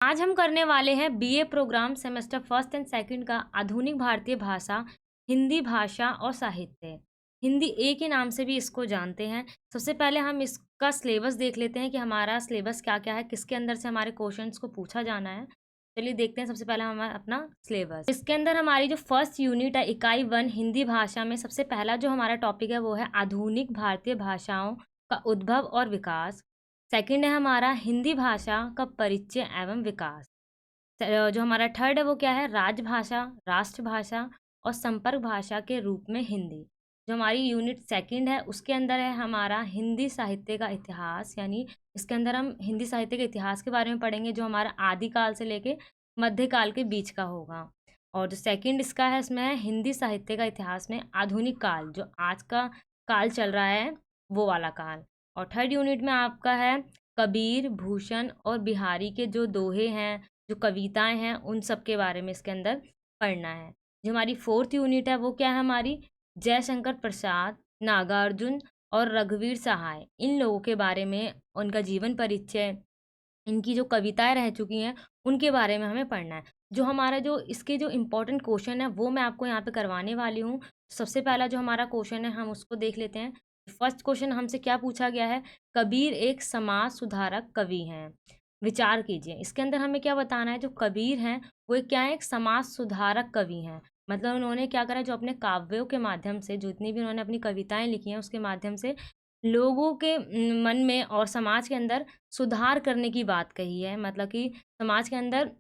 आज हम करने वाले हैं BA program semester first and second का आधुनिक भारतीय भाषा, हिंदी भाषा और साहित्य। हिंदी ए के नाम से भी इसको जानते हैं। सबसे पहले हम इसका सिलेबस देख लेते हैं कि हमारा सिलेबस क्या-क्या है, किसके अंदर से हमारे क्वेश्चंस को पूछा जाना है। चलिए देखते हैं सबसे पहले हमारा अपना सिलेबस। इसके अंदर हमारी जो फर्स्ट यूनिट है इकाई 1 हिंदी भाषा में सबसे पहला जो हमारा टॉपिक है वो है आधुनिक भारतीय भाषाओं का उद्भव और विकास। सेकंड है हमारा हिंदी भाषा का परिचय एवं विकास। जो हमारा थर्ड है वो क्या है, राजभाषा, राष्ट्रभाषा और संपर्क भाषा के रूप में हिंदी। जो हमारी यूनिट सेकंड है उसके अंदर है हमारा हिंदी साहित्य का इतिहास, यानी इसके अंदर हम हिंदी साहित्य के इतिहास के बारे में पढ़ेंगे जो हमारा आदिकाल से लेके मध्यकाल के बीच का होगा। और जो सेकंड इसका है इसमें है हिंदी साहित्य का इतिहास में आधुनिक काल, जो आज का काल चल रहा है वो वाला काल। और थर्ड यूनिट में आपका है कबीर, भूषण और बिहारी के जो दोहे हैं, जो कविताएं हैं, उन सब के बारे में इसके अंदर पढ़ना है। जो हमारी फोर्थ यूनिट है वो क्या है हमारी, जयशंकर प्रसाद, नागार्जुन और रघुवीर सहाय, इन लोगों के बारे में, उनका जीवन परिचय, इनकी जो कविताएं रह चुकी हैं उनके बारे में हमें पढ़ना है। जो हमारा जो इसके जो इम्पोर्टेंट क्वेश्चन है वो मैं आपको यहाँ पे करवाने वाली हूँ। सबसे पहला जो हमारा क्वेश्चन है हम उसको देख लेते हैं। फर्स्ट क्वेश्चन हमसे क्या पूछा गया है, कबीर एक समाज सुधारक कवि हैं, विचार कीजिए। इसके अंदर हमें क्या बताना है, जो कबीर हैं वो एक क्या है, एक समाज सुधारक कवि हैं। मतलब उन्होंने क्या करा, जो अपने काव्यों के माध्यम से, जितनी भी उन्होंने अपनी कविताएं लिखी हैं उसके माध्यम से लोगों के मन में और समाज के अंदर सुधार करने की बात कही है। मतलब कि समाज के अंदर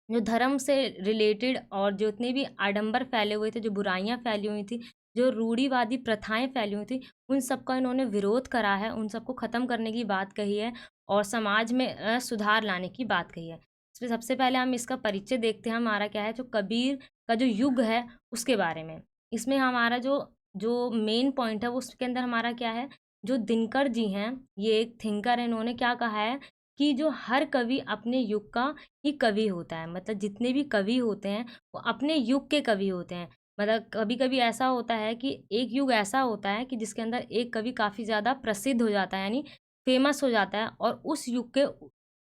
जो धर्म से रिलेटेड और जो इतने भी आडंबर फैले हुए थे, जो बुराइयां फैली हुई थी, जो रूढ़िवादी प्रथाएं फैली हुई थी, उन सब का इन्होंने विरोध करा है, उन सबको ख़त्म करने की बात कही है और समाज में सुधार लाने की बात कही है। इसमें सबसे पहले हम इसका परिचय देखते हैं, हमारा क्या है, जो कबीर का जो युग है उसके बारे में। इसमें हमारा जो जो मेन पॉइंट है वो उसके अंदर हमारा क्या है, जो दिनकर जी हैं, ये एक थिंकर है, इन्होंने क्या कहा है कि जो हर कवि अपने युग का ही कवि होता है। मतलब जितने भी कवि होते हैं वो अपने युग के कवि होते हैं। मतलब कभी कभी ऐसा होता है कि एक युग ऐसा होता है कि जिसके अंदर एक कवि काफ़ी ज़्यादा प्रसिद्ध हो जाता है, यानी फेमस हो जाता है, और उस युग के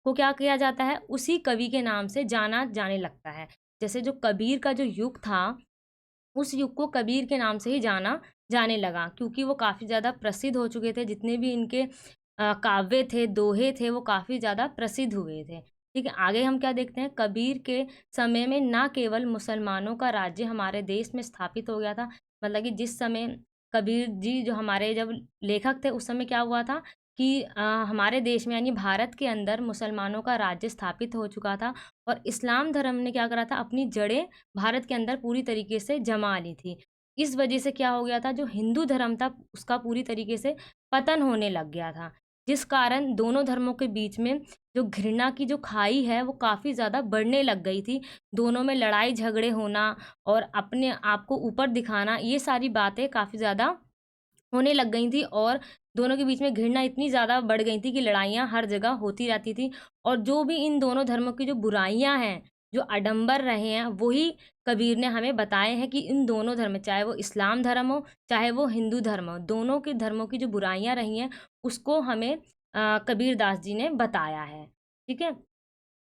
को क्या किया जाता है, उसी कवि के नाम से जाना जाने लगता है। जैसे जो कबीर का जो युग था उस युग को कबीर के नाम से ही जाना जाने लगा, क्योंकि वो काफ़ी ज़्यादा प्रसिद्ध हो चुके थे। जितने भी इनके काव्य थे, दोहे थे, वो काफ़ी ज़्यादा प्रसिद्ध हुए थे। ठीक है, आगे हम क्या देखते हैं, कबीर के समय में ना केवल मुसलमानों का राज्य हमारे देश में स्थापित हो गया था। मतलब कि जिस समय कबीर जी जो हमारे जब लेखक थे उस समय क्या हुआ था कि हमारे देश में यानी भारत के अंदर मुसलमानों का राज्य स्थापित हो चुका था, और इस्लाम धर्म ने क्या करा था, अपनी जड़ें भारत के अंदर पूरी तरीके से जमा ली थी। इस वजह से क्या हो गया था, जो हिंदू धर्म था उसका पूरी तरीके से पतन होने लग गया था। जिस कारण दोनों धर्मों के बीच में जो घृणा की जो खाई है वो काफ़ी ज़्यादा बढ़ने लग गई थी। दोनों में लड़ाई झगड़े होना और अपने आप को ऊपर दिखाना, ये सारी बातें काफ़ी ज़्यादा होने लग गई थी, और दोनों के बीच में घृणा इतनी ज़्यादा बढ़ गई थी कि लड़ाइयाँ हर जगह होती रहती थी। और जो भी इन दोनों धर्मों की जो बुराइयाँ हैं, जो आडंबर रहे हैं, वही कबीर ने हमें बताए हैं कि इन दोनों धर्म, चाहे वो इस्लाम धर्म हो, चाहे वो हिंदू धर्म हो, दोनों के धर्मों की जो बुराइयाँ रही हैं, उसको हमें कबीर दास जी ने बताया है। ठीक है?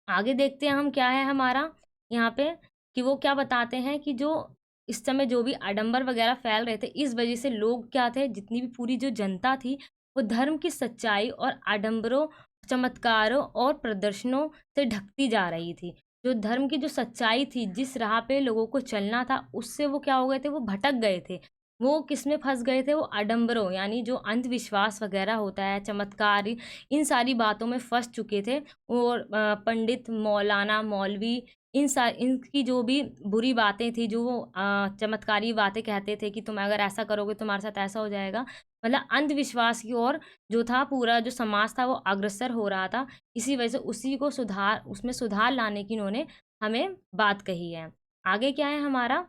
आगे देखते हैं हम क्या है हमारा यहाँ पे, कि वो क्या बताते हैं कि जो इस समय जो भी आडंबर वगैरह फैल रहे थे, इस वजह से लोग क्या थे, जितनी भी पूरी जो जनता थी वो धर्म की सच्चाई और आडंबरों, चमत्कारों और प्रदर्शनों से ढकती जा रही थी। जो धर्म की जो सच्चाई थी, जिस राह पे लोगों को चलना था, उससे वो क्या हो गए थे, वो भटक गए थे। वो किस में फंस गए थे, वो आडंबरों, यानी जो अंधविश्वास वगैरह होता है, चमत्कार, इन सारी बातों में फंस चुके थे। और पंडित, मौलाना, मौलवी, इनकी जो भी बुरी बातें थी, जो वो चमत्कारी बातें कहते थे कि तुम अगर ऐसा करोगे तुम्हारे साथ ऐसा हो जाएगा। मतलब अंधविश्वास की ओर जो था पूरा जो समाज था वो अग्रसर हो रहा था। इसी वजह से उसी को उसमें सुधार लाने की इन्होंने हमें बात कही है। आगे क्या है हमारा,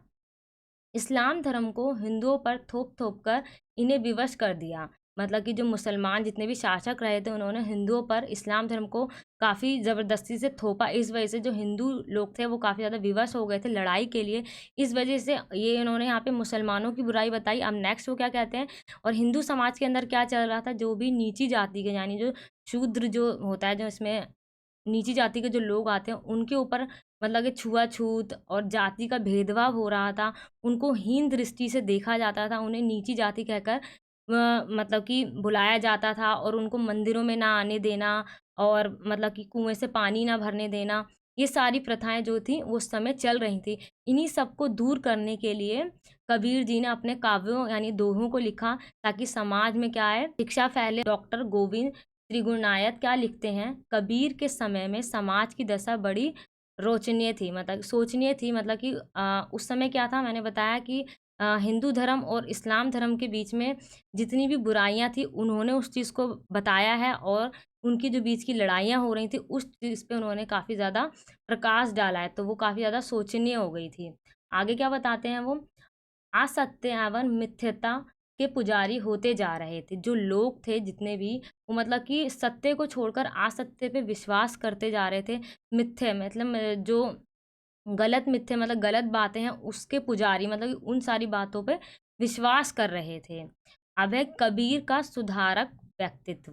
इस्लाम धर्म को हिंदुओं पर थोप-थोप कर इन्हें विवश कर दिया। मतलब कि जो मुसलमान जितने भी शासक रहे थे उन्होंने हिंदुओं पर इस्लाम धर्म को काफ़ी ज़बरदस्ती से थोपा। इस वजह से जो हिंदू लोग थे वो काफ़ी ज़्यादा विवश हो गए थे लड़ाई के लिए। इस वजह से ये इन्होंने यहाँ पे मुसलमानों की बुराई बताई। अब नेक्स्ट वो क्या कहते हैं, और हिंदू समाज के अंदर क्या चल रहा था, जो भी नीची जाति के, यानी जो शूद्र जो होता है, जो इसमें नीची जाति के जो लोग आते हैं उनके ऊपर मतलब कि छुआ-छूत और जाति का भेदभाव हो रहा था। उनको हीन दृष्टि से देखा जाता था, उन्हें नीची जाति कहकर मतलब कि बुलाया जाता था और उनको मंदिरों में ना आने देना और मतलब कि कुएँ से पानी ना भरने देना, ये सारी प्रथाएँ जो थी उस समय चल रही थी। इन्हीं सबको दूर करने के लिए कबीर जी ने अपने काव्यों यानी दोहों को लिखा ताकि समाज में क्या है शिक्षा फैले। डॉक्टर गोविंद त्रिगुणायत क्या लिखते हैं, कबीर के समय में समाज की दशा बड़ी रोचनीय थी, मतलब सोचनीय थी, मतलब कि उस समय क्या था मैंने बताया कि हिंदू धर्म और इस्लाम धर्म के बीच में जितनी भी बुराइयां थी उन्होंने उस चीज़ को बताया है और उनकी जो बीच की लड़ाइयाँ हो रही थी उस चीज़ पे उन्होंने काफ़ी ज़्यादा प्रकाश डाला है, तो वो काफ़ी ज़्यादा शोचनीय हो गई थी। आगे क्या बताते हैं वो, असत्य एवं मिथ्यता के पुजारी होते जा रहे थे। जो लोग थे जितने भी वो मतलब कि सत्य को छोड़कर असत्य पे विश्वास करते जा रहे थे। मिथ्य मतलब जो गलत मिथ्या मतलब गलत बातें हैं उसके पुजारी मतलब कि उन सारी बातों पे विश्वास कर रहे थे। अब है कबीर का सुधारक व्यक्तित्व,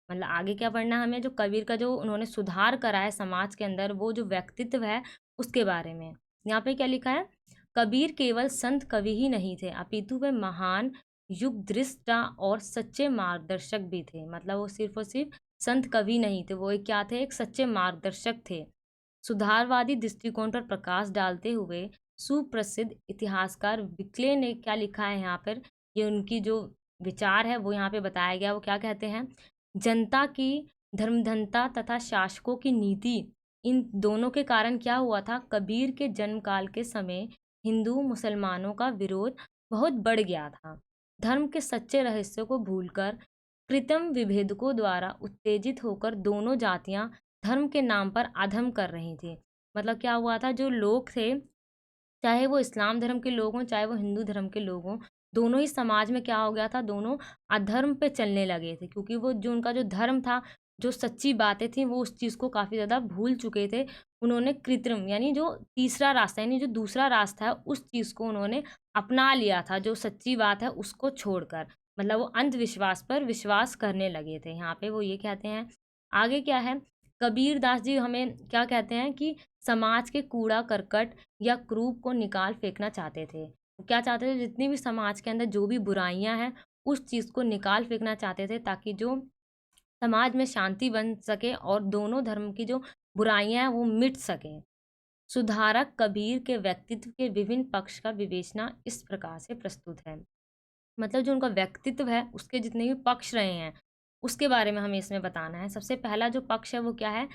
मतलब आगे क्या पढ़ना है हमें, जो कबीर का जो उन्होंने सुधार करा है समाज के अंदर वो जो व्यक्तित्व है उसके बारे में। यहाँ पे क्या लिखा है, कबीर केवल संत कवि ही नहीं थे अपितु वे महान युग दृष्टा और सच्चे मार्गदर्शक भी थे। मतलब वो सिर्फ और सिर्फ संत कवि नहीं थे, वो एक क्या थे, एक सच्चे मार्गदर्शक थे। सुधारवादी दृष्टिकोण पर प्रकाश डालते हुए सुप्रसिद्ध इतिहासकार विक्ले ने क्या लिखा है यहाँ पर, ये उनकी जो विचार है वो यहाँ पे बताया गया। वो क्या कहते हैं, जनता की धर्मधनता तथा शासकों की नीति, इन दोनों के कारण क्या हुआ था, कबीर के जन्म काल के समय हिंदू मुसलमानों का विरोध बहुत बढ़ गया था। धर्म के सच्चे रहस्य को भूलकर कृत्रिम विभेदकों द्वारा उत्तेजित होकर दोनों जातियां धर्म के नाम पर अधर्म कर रही थी। मतलब क्या हुआ था, जो लोग थे चाहे वो इस्लाम धर्म के लोग हों चाहे वो हिंदू धर्म के लोग हों, दोनों ही समाज में क्या हो गया था, दोनों अधर्म पे चलने लगे थे क्योंकि वो जो उनका जो धर्म था, जो सच्ची बातें थी वो उस चीज़ को काफ़ी ज़्यादा भूल चुके थे। उन्होंने कृत्रिम यानी जो तीसरा रास्ता यानी जो दूसरा रास्ता है उस चीज़ को उन्होंने अपना लिया था, जो सच्ची बात है उसको छोड़कर मतलब वो अंधविश्वास पर विश्वास करने लगे थे। यहाँ पे वो ये कहते हैं। आगे क्या है, कबीर दास जी हमें क्या कहते हैं कि समाज के कूड़ा करकट या क्रूप को निकाल फेंकना चाहते थे। वो क्या चाहते थे, जितनी भी समाज के अंदर जो भी बुराइयां हैं उस चीज़ को निकाल फेंकना चाहते थे ताकि जो समाज में शांति बन सके और दोनों धर्म की जो बुराइयां हैं वो मिट सकें। सुधारक कबीर के व्यक्तित्व के विभिन्न पक्ष का विवेचना इस प्रकार से प्रस्तुत है। मतलब जो उनका व्यक्तित्व है उसके जितने भी पक्ष रहे हैं उसके बारे में हमें इसमें बताना है। सबसे पहला जो पक्ष है वो क्या है,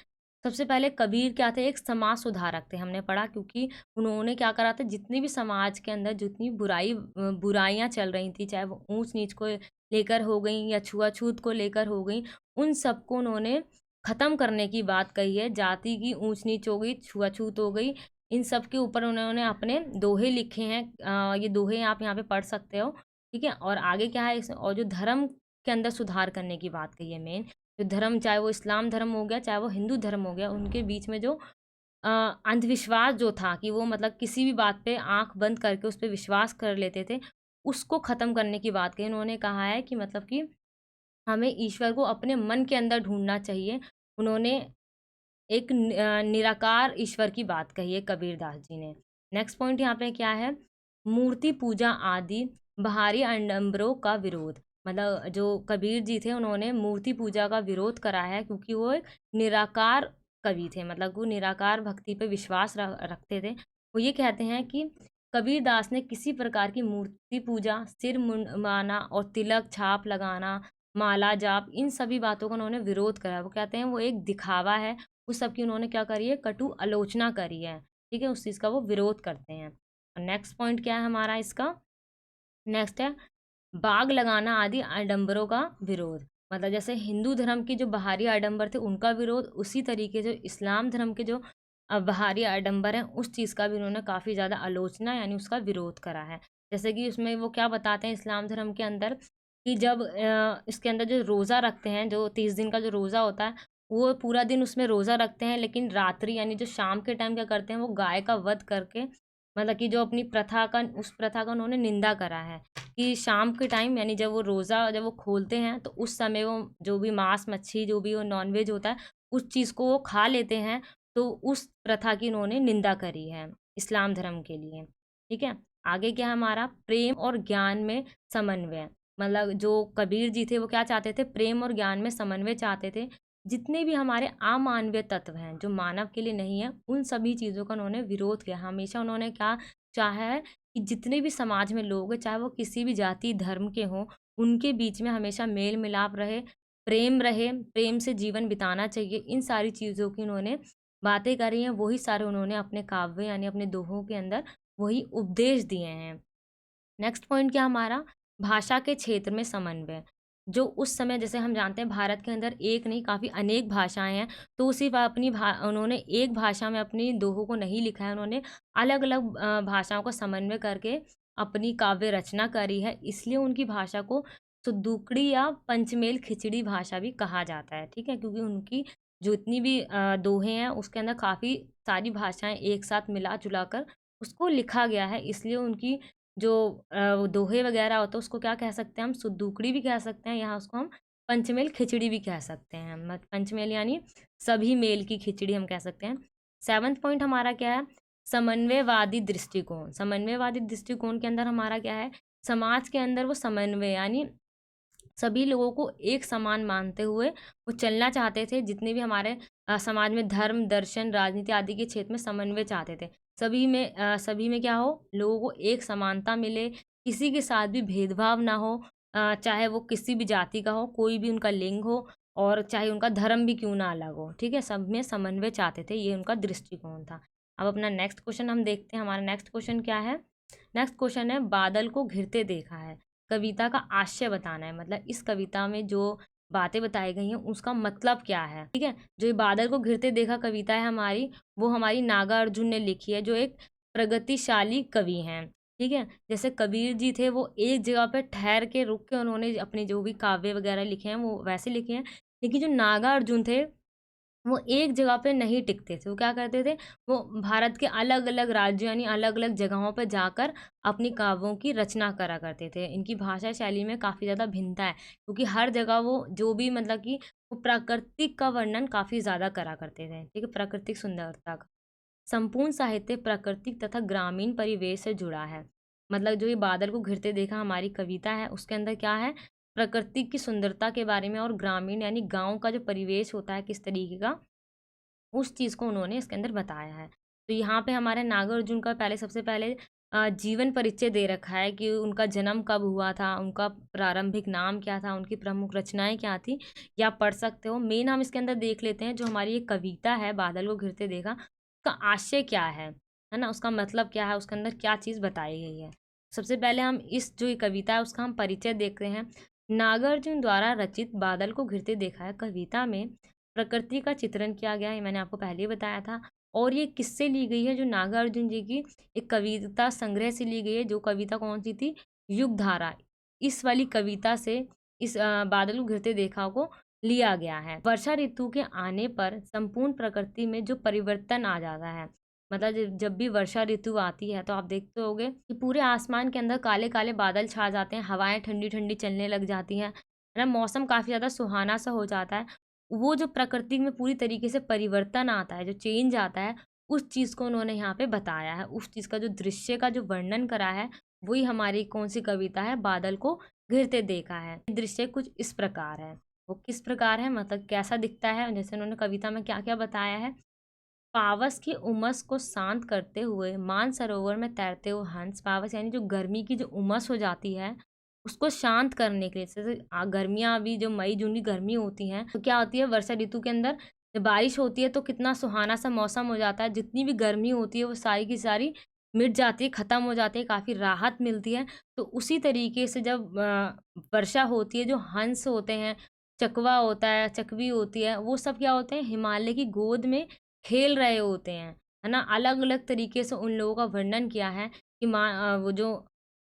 सबसे पहले कबीर क्या थे, एक समाज सुधारक थे, हमने पढ़ा क्योंकि उन्होंने क्या करा था, जितनी भी समाज के अंदर जितनी बुराइयां चल रही थी चाहे वो ऊंच नीच को लेकर हो गई या छुआछूत को लेकर हो गई, उन सबको उन्होंने खत्म करने की बात कही है। जाति की ऊंच नीच हो गई, छुआछूत हो गई, इन सब के ऊपर उन्होंने अपने दोहे लिखे हैं। ये दोहे आप यहाँ पे पढ़ सकते हो, ठीक है। और आगे क्या है और जो धर्म के अंदर सुधार करने की बात कही है मेन, जो धर्म चाहे वो इस्लाम धर्म हो गया चाहे वो हिंदू धर्म हो गया, उनके बीच में जो अंधविश्वास जो था कि वो मतलब किसी भी बात पे आंख बंद करके उस पर विश्वास कर लेते थे, उसको ख़त्म करने की बात कही। उन्होंने कहा है कि मतलब कि हमें ईश्वर को अपने मन के अंदर ढूंढना चाहिए। उन्होंने एक निराकार ईश्वर की बात कही है कबीर दास जी ने। नेक्स्ट पॉइंट यहाँ पे क्या है, मूर्ति पूजा आदि बाहरी आडंबरों का विरोध। मतलब जो कबीर जी थे उन्होंने मूर्ति पूजा का विरोध करा है क्योंकि वो एक निराकार कवि थे, मतलब वो निराकार भक्ति पे विश्वास रखते थे। वो ये कहते हैं कि कबीर दास ने किसी प्रकार की मूर्ति पूजा, सिर मुंडवाना और तिलक छाप लगाना, माला जाप, इन सभी बातों का उन्होंने विरोध करा। वो कहते हैं वो एक दिखावा है, उस सब की उन्होंने क्या करी है, कटु आलोचना करी है, ठीक है, उस चीज़ का वो विरोध करते हैं। और नेक्स्ट पॉइंट क्या है हमारा इसका, नेक्स्ट है बाग लगाना आदि आडंबरों का विरोध। मतलब जैसे हिंदू धर्म की जो बाहरी आडंबर थे उनका विरोध, उसी तरीके जो इस्लाम धर्म के जो बाहरी आडंबर हैं उस चीज़ का भी उन्होंने काफ़ी ज़्यादा आलोचना यानी उसका विरोध करा है। जैसे कि उसमें वो क्या बताते हैं इस्लाम धर्म के अंदर कि जब इसके अंदर जो रोज़ा रखते हैं, जो 30 दिन का जो रोज़ा होता है वो पूरा दिन उसमें रोज़ा रखते हैं, लेकिन रात्रि यानी जो शाम के टाइम क्या करते हैं, वो गाय का वध करके मतलब कि जो अपनी प्रथा का उस प्रथा का उन्होंने निंदा करा है कि शाम के टाइम यानी जब वो रोज़ा जब वो खोलते हैं तो उस समय वो जो भी मांस मच्छी जो भी वो नॉनवेज होता है उस चीज़ को वो खा लेते हैं, तो उस प्रथा की इन्होंने निंदा करी है इस्लाम धर्म के लिए। ठीक है? आगे क्या है हमारा, प्रेम और ज्ञान में समन्वय। मतलब जो कबीर जी थे वो क्या चाहते थे, प्रेम और ज्ञान में समन्वय चाहते थे। जितने भी हमारे अमानवीय तत्व हैं जो मानव के लिए नहीं है, उन सभी चीज़ों का उन्होंने विरोध किया। हमेशा उन्होंने क्या चाहा है कि जितने भी समाज में लोग हैं, चाहे वो किसी भी जाति धर्म के हों, उनके बीच में हमेशा मेल मिलाप रहे, प्रेम से जीवन बिताना चाहिए। इन सारी चीज़ों की उन्होंने बातें करी हैं, वही सारे उन्होंने अपने काव्य यानी अपने दोहों के अंदर वही उपदेश दिए हैं। नेक्स्ट पॉइंट क्या हमारा, भाषा के क्षेत्र में समन्वय। जो उस समय जैसे हम जानते हैं भारत के अंदर एक नहीं काफ़ी अनेक भाषाएं हैं, तो सिर्फ उन्होंने एक भाषा में अपनी दोहों को नहीं लिखा है, उन्होंने अलग अलग भाषाओं का समन्वय करके अपनी काव्य रचना करी है। इसलिए उनकी भाषा को सुद्दुकड़ी या पंचमेल खिचड़ी भाषा भी कहा जाता है। ठीक है, क्योंकि उनकी जितनी भी दोहे हैं उसके अंदर काफ़ी सारी भाषाएं एक साथ मिला जुला कर उसको लिखा गया है। इसलिए उनकी जो वो दोहे वगैरह होता है उसको क्या कह सकते हैं हम, सुद्दुकड़ी भी कह सकते हैं, यहाँ उसको हम पंचमेल खिचड़ी भी कह सकते हैं। पंचमेल यानी सभी मेल की खिचड़ी हम कह सकते हैं। 7वां पॉइंट हमारा क्या है, समन्वयवादी दृष्टिकोण। समन्वयवादी दृष्टिकोण के अंदर हमारा क्या है, समाज के अंदर वो समन्वय यानी सभी लोगों को एक समान मानते हुए वो चलना चाहते थे। जितने भी हमारे समाज में धर्म, दर्शन, राजनीति आदि के क्षेत्र में समन्वय चाहते थे। सभी में क्या हो, लोगों को एक समानता मिले, किसी के साथ भी भेदभाव ना हो, चाहे वो किसी भी जाति का हो, कोई भी उनका लिंग हो, और चाहे उनका धर्म भी क्यों ना अलग हो। ठीक है, सब में समन्वय चाहते थे, ये उनका दृष्टिकोण था। अब अपना नेक्स्ट क्वेश्चन हम देखते हैं। हमारा नेक्स्ट क्वेश्चन क्या है, नेक्स्ट क्वेश्चन है, बादल को घिरते देखा है। कविता का आशय बताना है, मतलब इस कविता में जो बातें बताई गई हैं उसका मतलब क्या है। ठीक है, जो ये बादल को घिरते देखा कविता है हमारी, वो हमारी नागार्जुन ने लिखी है, जो एक प्रगतिशाली कवि हैं। ठीक है, जैसे कबीर जी थे वो एक जगह पे ठहर के रुक के उन्होंने अपने जो भी काव्य वगैरह लिखे हैं वो वैसे लिखे हैं। लेकिन जो नागार्जुन थे वो एक जगह पे नहीं टिकते थे। वो क्या करते थे, वो भारत के अलग-अलग राज्यों यानी अलग-अलग जगहों पे जाकर अपनी काव्यों की रचना करा करते थे। इनकी भाषा शैली में काफ़ी ज़्यादा भिन्नता है, क्योंकि हर जगह वो जो भी मतलब कि वो प्राकृतिक का वर्णन काफ़ी ज़्यादा करा करते थे। ठीक है, प्राकृतिक सुंदरता का। संपूर्ण साहित्य प्राकृतिक तथा ग्रामीण परिवेश से जुड़ा है। मतलब जो ये बादल को घिरते देखा हमारी कविता है उसके अंदर क्या है, प्रकृति की सुंदरता के बारे में और ग्रामीण यानी गाँव का जो परिवेश होता है किस तरीके का, उस चीज़ को उन्होंने इसके अंदर बताया है। तो यहाँ पे हमारे नागार्जुन का सबसे पहले जीवन परिचय दे रखा है कि उनका जन्म कब हुआ था, उनका प्रारंभिक नाम क्या था, उनकी प्रमुख रचनाएँ क्या थी, ये आप पढ़ सकते हो। मेन हम इसके अंदर देख लेते हैं, जो हमारी ये कविता है बादल को घिरते देखा, उसका आशय क्या है ना? उसका मतलब क्या है, उसके अंदर क्या चीज़ बताई गई है। सबसे पहले हम इस जो ये कविता है उसका हम परिचय देखते हैं। नागार्जुन द्वारा रचित बादल को घिरते देखा है कविता में प्रकृति का चित्रण किया गया है, मैंने आपको पहले ही बताया था। और ये किससे ली गई है, जो नागार्जुन जी की एक कविता संग्रह से ली गई है। जो कविता कौन सी थी, युगधारा। इस वाली कविता से इस बादल को घिरते देखा को लिया गया है। वर्षा ऋतु के आने पर संपूर्ण प्रकृति में जो परिवर्तन आ जाता है, मतलब जब भी वर्षा ऋतु आती है तो आप देखते होगे कि पूरे आसमान के अंदर काले काले बादल छा जाते हैं, हवाएं ठंडी ठंडी चलने लग जाती हैं, है ना, मौसम काफ़ी ज़्यादा सुहाना सा हो जाता है। वो जो प्रकृति में पूरी तरीके से परिवर्तन आता है, जो चेंज आता है, उस चीज़ को उन्होंने यहाँ पे बताया है। उस चीज़ का जो दृश्य का जो वर्णन करा है, वही हमारी कौन-सी कविता है, बादल को घिरते देखा है। दृश्य कुछ इस प्रकार है। वो किस प्रकार है, मतलब कैसा दिखता है, जैसे उन्होंने कविता में क्या-क्या बताया है। पावस की उमस को शांत करते हुए मानसरोवर में तैरते हुए हंस। पावस यानी जो गर्मी की जो उमस हो जाती है, उसको शांत करने के लिए, जैसे गर्मियाँ अभी जो मई जून की गर्मी होती हैं, तो क्या होती है वर्षा ऋतु के अंदर जब बारिश होती है तो कितना सुहाना सा मौसम हो जाता है। जितनी भी गर्मी होती है वो सारी की सारी मिट जाती है, ख़त्म हो जाती है, काफ़ी राहत मिलती है। तो उसी तरीके से जब वर्षा होती है, जो हंस होते हैं, चकवा होता है, चकवी होती है, वो सब क्या होते हैं, हिमालय की गोद में खेल रहे होते हैं, है ना? अलग-अलग तरीके से उन लोगों का वर्णन किया है कि वो जो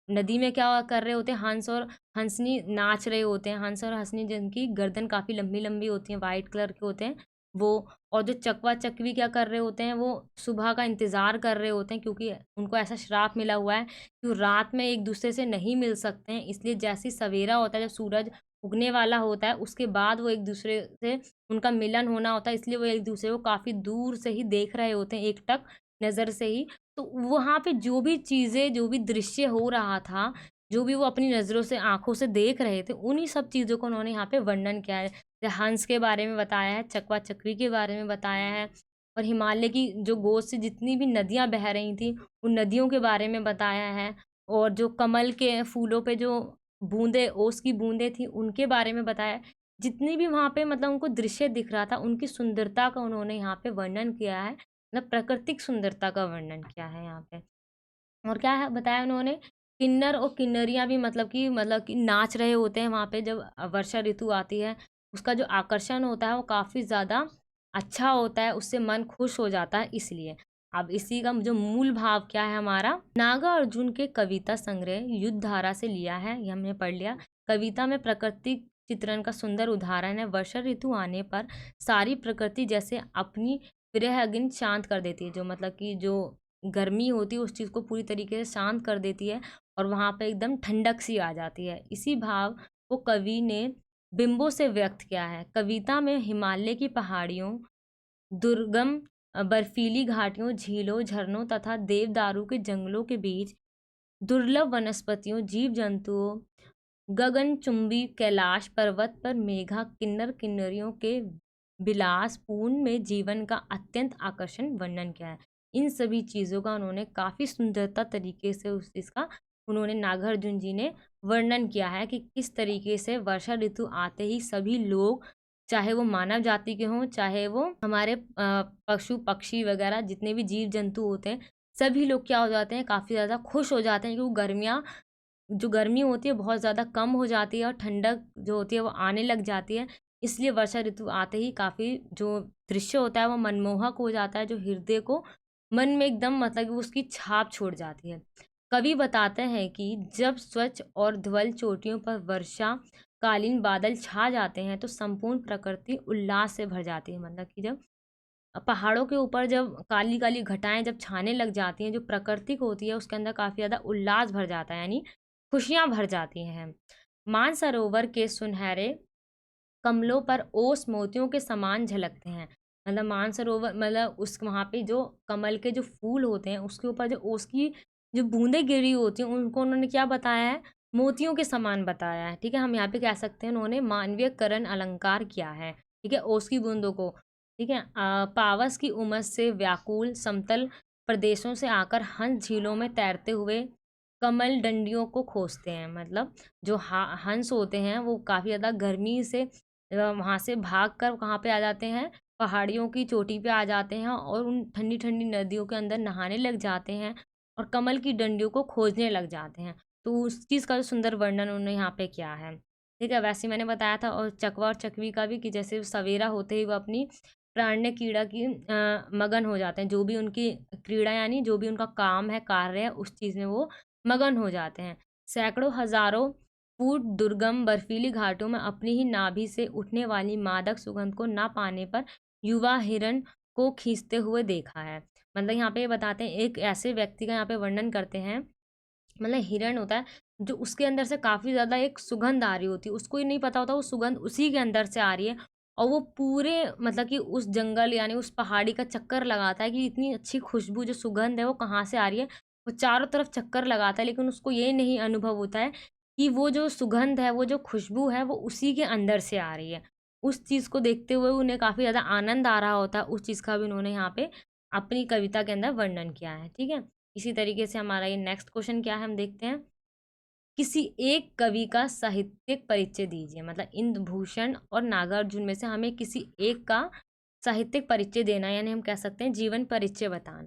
नदी में क्या कर रहे होते हैं, हंस और हंसनी नाच रहे होते हैं। हंस और हंसनी जिनकी गर्दन काफ़ी लंबी-लंबी होती है, वाइट कलर के होते हैं वो। और जो चकवा-चकवी क्या कर रहे होते हैं, वो सुबह का इंतज़ार कर रहे होते हैं, क्योंकि उनको ऐसा श्राप मिला हुआ है कि वो रात में एक-दूसरे से नहीं मिल सकते हैं। इसलिए जैसे ही सवेरा होता है, जब सूरज उगने वाला होता है, उसके बाद वो एक-दूसरे से उनका मिलन होना होता है, इसलिए वो एक-दूसरे को काफ़ी दूर से ही देख रहे होते हैं, एकटक नज़र से ही। तो वहाँ पे जो भी चीज़ें, जो भी दृश्य हो रहा था, जो भी वो अपनी नज़रों से, आँखों से देख रहे थे, उन्हीं सब चीज़ों को उन्होंने यहाँ पे वर्णन किया है। जैसे हंस के बारे में बताया है, चकवा-चक्री के बारे में बताया है और हिमालय की जो गोद से जितनी भी नदियाँ बह रही थीं, उन नदियों के बारे में बताया है और जो कमल के फूलों पे जो बूँदें, ओस की बूँदें थीं, उनके बारे में बताया है। जितनी भी वहाँ पे मतलब उनको दृश्य दिख रहा था, उनकी सुंदरता का उन्होंने यहाँ पे वर्णन किया है। मतलब प्राकृतिक सुंदरता का वर्णन किया है यहाँ पे। और क्या है बताया उन्होंने, किन्नर और किन्नरियाँ भी मतलब कि नाच रहे होते हैं वहाँ पे जब वर्षा ऋतु आती है। उसका जो आकर्षण होता है वो काफ़ी ज़्यादा अच्छा होता है, उससे मन खुश हो जाता है इसलिए। अब इसी का जो मूल भाव क्या है हमारा, नागार्जुन के कविता संग्रह युद्ध धारा से लिया है, ये हमने पढ़ लिया। कविता में प्राकृतिक चित्रण का सुंदर उदाहरण है। वर्षा ऋतु आने पर सारी प्रकृति जैसे अपनी विरह अग्नि शांत कर देती है। जो मतलब कि जो गर्मी होती है उस चीज़ को पूरी तरीके से शांत कर देती है और वहाँ पे एकदम ठंडक सी आ जाती है। इसी भाव को कवि ने बिंबों से व्यक्त किया है। कविता में हिमालय की पहाड़ियों, दुर्गम बर्फीली घाटियों, झीलों, झरनों तथा देवदारू के जंगलों के बीच दुर्लभ वनस्पतियों, जीव जंतुओं, गगनचुंबी कैलाश पर्वत पर मेघा किन्नर किन्नरियों के विलासपूर्ण में जीवन का अत्यंत आकर्षण वर्णन किया है। इन सभी चीज़ों का उन्होंने काफ़ी सुंदरता तरीके से उस इसका उन्होंने नागार्जुन जी ने वर्णन किया है कि किस तरीके से वर्षा ऋतु आते ही सभी लोग, चाहे वो मानव जाति के हों, चाहे वो हमारे पशु पक्षी वगैरह जितने भी जीव जंतु होते हैं, सभी लोग क्या हो जाते हैं, काफ़ी ज़्यादा खुश हो जाते हैं क्योंकि गर्मियाँ जो गर्मी होती है बहुत ज़्यादा कम हो जाती है और ठंडक जो होती है वो आने लग जाती है। इसलिए वर्षा ऋतु आते ही काफ़ी जो दृश्य होता है वो मनमोहक हो जाता है, जो हृदय को मन में एकदम मतलब कि उसकी छाप छोड़ जाती है। कवि बताते हैं कि जब स्वच्छ और धवल चोटियों पर वर्षा कालीन बादल छा जाते हैं तो संपूर्ण प्रकृति उल्लास से भर जाती है। मतलब कि जब पहाड़ों के ऊपर जब काली-काली घटाएँ जब छाने लग जाती हैं, जो प्राकृतिक होती है उसके अंदर काफ़ी ज़्यादा उल्लास भर जाता है, यानी खुशियाँ भर जाती हैं। मानसरोवर के सुनहरे कमलों पर ओस मोतियों के समान झलकते हैं। मतलब मानसरोवर मतलब उस वहाँ पे जो कमल के जो फूल होते हैं उसके ऊपर जो ओस की जो बूंदें गिरी होती हैं उनको उन्होंने क्या बताया है, मोतियों के समान बताया है। ठीक है, हम यहाँ पे कह सकते हैं उन्होंने मानवीयकरण अलंकार किया है। ठीक है, ओस की बूंदों को। ठीक है, पावस की उमस से व्याकुल समतल प्रदेशों से आकर हंस झीलों में तैरते हुए कमल डंडियों को खोजते हैं। मतलब जो हंस होते हैं वो काफ़ी ज़्यादा गर्मी से वहाँ से भाग कर कहाँ पे आ जाते हैं, पहाड़ियों की चोटी पे आ जाते हैं और उन ठंडी ठंडी नदियों के अंदर नहाने लग जाते हैं और कमल की डंडियों को खोजने लग जाते हैं। तो उस चीज़ का जो सुंदर वर्णन उन्होंने यहाँ पे किया है। ठीक है, वैसे ही मैंने बताया था और चकवा और चकवी का भी कि जैसे सवेरा होते ही वो अपनी प्राण्य क्रीड़ा की मगन हो जाते हैं। जो भी उनकी क्रीड़ा यानी जो भी उनका काम है, कार्य है, उस चीज़ में वो मगन हो जाते हैं। सैकड़ों हज़ारों फुट दुर्गम बर्फीली घाटों में अपनी ही नाभि से उठने वाली मादक सुगंध को ना पाने पर युवा हिरण को खींचते हुए देखा है। मतलब यहाँ पे ये बताते हैं एक ऐसे व्यक्ति का यहाँ पे वर्णन करते हैं, मतलब हिरण होता है जो उसके अंदर से काफ़ी ज़्यादा एक सुगंध आ रही होती है, उसको ये नहीं पता होता वो सुगंध उसी के अंदर से आ रही है और वो पूरे मतलब कि उस जंगल यानी उस पहाड़ी का चक्कर लगाता है कि इतनी अच्छी खुशबू जो सुगंध है वो कहाँ से आ रही है। वो चारों तरफ चक्कर लगाता है लेकिन उसको ये नहीं अनुभव होता है कि वो जो सुगंध है, वो जो खुशबू है वो उसी के अंदर से आ रही है। उस चीज़ को देखते हुए उन्हें काफ़ी ज़्यादा आनंद आ रहा होता है, उस चीज़ का भी उन्होंने यहाँ पे अपनी कविता के अंदर वर्णन किया है। ठीक है? इसी तरीके से हमारा ये नेक्स्ट क्वेश्चन क्या है हम देखते हैं। किसी एक कवि का साहित्यिक परिचय दीजिए। मतलब इंद्रभूषण और नागार्जुन में से हमें किसी एक का साहित्यिक परिचय देना है, यानी हम कह सकते हैं जीवन परिचय बताना।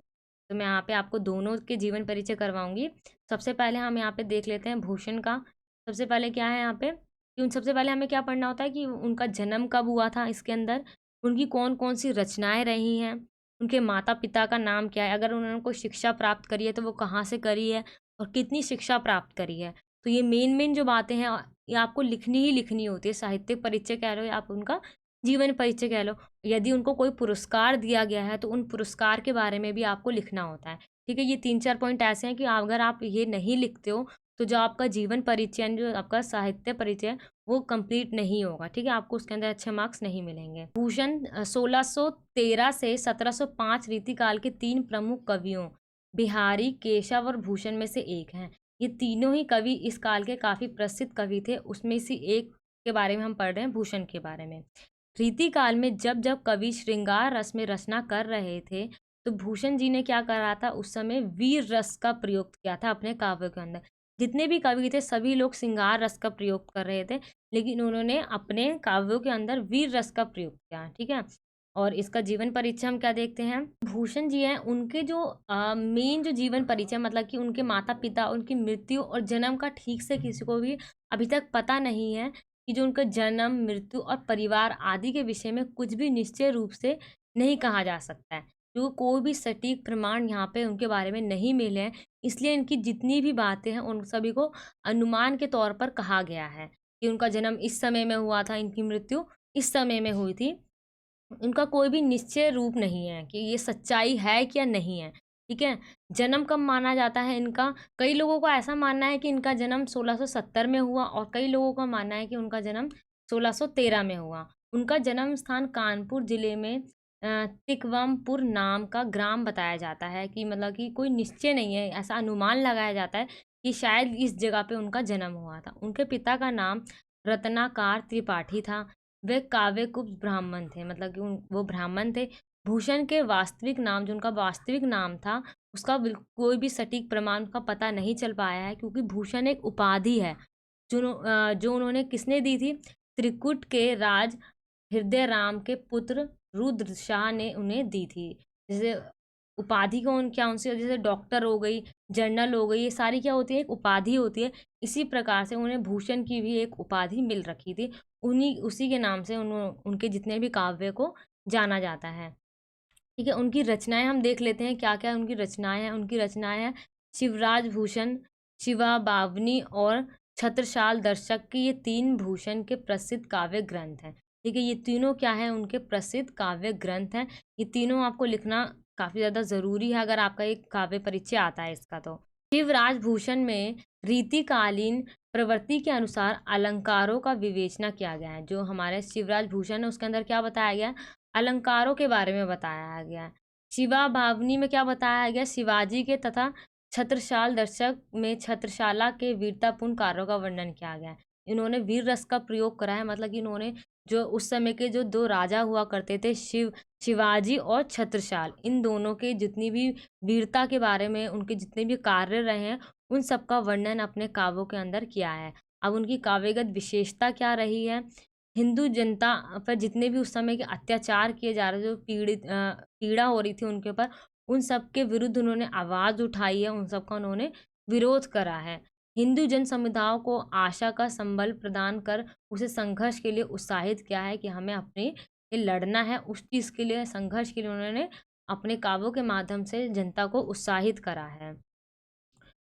तो मैं यहाँ पे आपको दोनों के जीवन परिचय करवाऊंगी। सबसे पहले हम यहाँ पे देख लेते हैं भूषण का। सबसे पहले क्या है यहाँ पे कि उन सबसे पहले हमें क्या पढ़ना होता है कि उनका जन्म कब हुआ था, इसके अंदर उनकी कौन कौन सी रचनाएं रही हैं, उनके माता पिता का नाम क्या है, अगर उन्होंने कोई शिक्षा प्राप्त करी है तो वो कहाँ से करी है और कितनी शिक्षा प्राप्त करी है। तो ये मेन जो बातें हैं ये आपको लिखनी ही लिखनी होती है। साहित्यिक परिचय कह लो या आप उनका जीवन परिचय कह लो। यदि उनको कोई पुरस्कार दिया गया है तो उन पुरस्कार के बारे में भी आपको लिखना होता है। ठीक है, ये 3-4 पॉइंट ऐसे हैं कि अगर आप ये नहीं लिखते हो तो जो आपका जीवन परिचय यानी जो आपका साहित्य परिचय है, वो कंप्लीट नहीं होगा, ठीक है? आपको उसके अंदर अच्छे मार्क्स नहीं मिलेंगे। भूषण 1613 से 1705 रीतिकाल के 3 प्रमुख कवियों बिहारी, केशव और भूषण में से एक हैं। ये तीनों ही कवि इस काल के काफ़ी प्रसिद्ध कवि थे, उसमें से एक के बारे में हम पढ़ रहे हैं, भूषण के बारे में। रीतिकाल में जब जब कवि श्रृंगार रस में रचना कर रहे थे, तो भूषण जी ने क्या करा था, उस समय वीर रस का प्रयोग किया था अपने काव्यों के अंदर। जितने भी कवि थे सभी लोग श्रृंगार रस का प्रयोग कर रहे थे, लेकिन उन्होंने अपने काव्यों के अंदर वीर रस का प्रयोग किया, ठीक है? और इसका जीवन परिचय हम क्या देखते हैं, भूषण जी हैं, उनके जो मेन जो जीवन परिचय मतलब कि उनके माता पिता, उनकी मृत्यु और जन्म का ठीक से किसी को भी अभी तक पता नहीं है कि जो उनका जन्म, मृत्यु और परिवार आदि के विषय में कुछ भी निश्चय रूप से नहीं कहा जा सकता है, क्योंकि कोई भी सटीक प्रमाण यहाँ पे उनके बारे में नहीं मिले हैं। इसलिए इनकी जितनी भी बातें हैं उन सभी को अनुमान के तौर पर कहा गया है कि उनका जन्म इस समय में हुआ था, इनकी मृत्यु इस समय में हुई थी। उनका कोई भी निश्चय रूप नहीं है कि ये सच्चाई है क्या नहीं है, ठीक है? जन्म कब माना जाता है इनका? कई लोगों को ऐसा मानना है कि इनका जन्म 1670 में हुआ और कई लोगों का मानना है कि उनका जन्म 1613 में हुआ। उनका जन्म स्थान कानपुर जिले में तिकवमपुर नाम का ग्राम बताया जाता है कि मतलब कि कोई निश्चय नहीं है, ऐसा अनुमान लगाया जाता है कि शायद इस जगह पे उनका जन्म हुआ था। उनके पिता का नाम रत्नाकर त्रिपाठी था। वे काव्यकुब्ज ब्राह्मण थे, मतलब कि वो ब्राह्मण थे। भूषण के वास्तविक नाम, जो उनका वास्तविक नाम था, उसका कोई भी सटीक प्रमाण का पता नहीं चल पाया है, क्योंकि भूषण एक उपाधि है जो उन्होंने किसने दी थी, त्रिकुट के राज हृदय राम के पुत्र रुद्र शाह ने उन्हें दी थी। जैसे उपाधि कौन क्या उनसे, जैसे डॉक्टर हो गई, जनरल हो गई, ये सारी क्या होती है, एक उपाधि होती है। इसी प्रकार से उन्हें भूषण की भी एक उपाधि मिल रखी थी, उन्हीं उसी के नाम से उनके जितने भी काव्य को जाना जाता है, ठीक है? उनकी रचनाएं हम देख लेते हैं, क्या क्या उनकी रचनाएं हैं। उनकी रचनाएं हैं शिवराज भूषण, शिवा बावनी और छत्रसाल दर्शक की, ये 3 भूषण के प्रसिद्ध काव्य ग्रंथ हैं, ठीक है? ये तीनों क्या है, उनके प्रसिद्ध काव्य ग्रंथ हैं। ये तीनों आपको लिखना काफ़ी ज़्यादा ज़रूरी है अगर आपका एक काव्य परिचय आता है इसका। तो शिवराज भूषण में रीतिकालीन प्रवृत्ति के अनुसार अलंकारों का विवेचना किया गया है। जो हमारे शिवराज भूषण है उसके अंदर क्या बताया गया है, अलंकारों के बारे में बताया गया है। शिवा भावनी में क्या बताया गया, शिवाजी के तथा छत्रसाल दर्शक में छत्रसाला के वीरतापूर्ण कार्यों का वर्णन किया गया है। इन्होंने वीर रस का प्रयोग करा है, मतलब कि इन्होंने जो उस समय के जो 2 राजा हुआ करते थे, शिवाजी और छत्रसाल, इन दोनों के जितनी भी वीरता के बारे में उनके जितने भी कार्य रहे हैं, उन सब का वर्णन अपने काव्यों के अंदर किया है। अब उनकी काव्यगत विशेषता क्या रही है, हिंदू जनता पर जितने भी उस समय के अत्याचार किए जा रहे थे, जो पीड़ा हो रही थी उनके ऊपर, उन सब के विरुद्ध उन्होंने आवाज़ उठाई है, उन सब का उन्होंने विरोध करा है। हिंदू जन समुदायों को आशा का संबल प्रदान कर उसे संघर्ष के लिए उत्साहित किया है कि हमें अपने लिए लड़ना है। उस चीज़ के लिए, संघर्ष के लिए उन्होंने अपने काव्यों के माध्यम से जनता को उत्साहित करा है।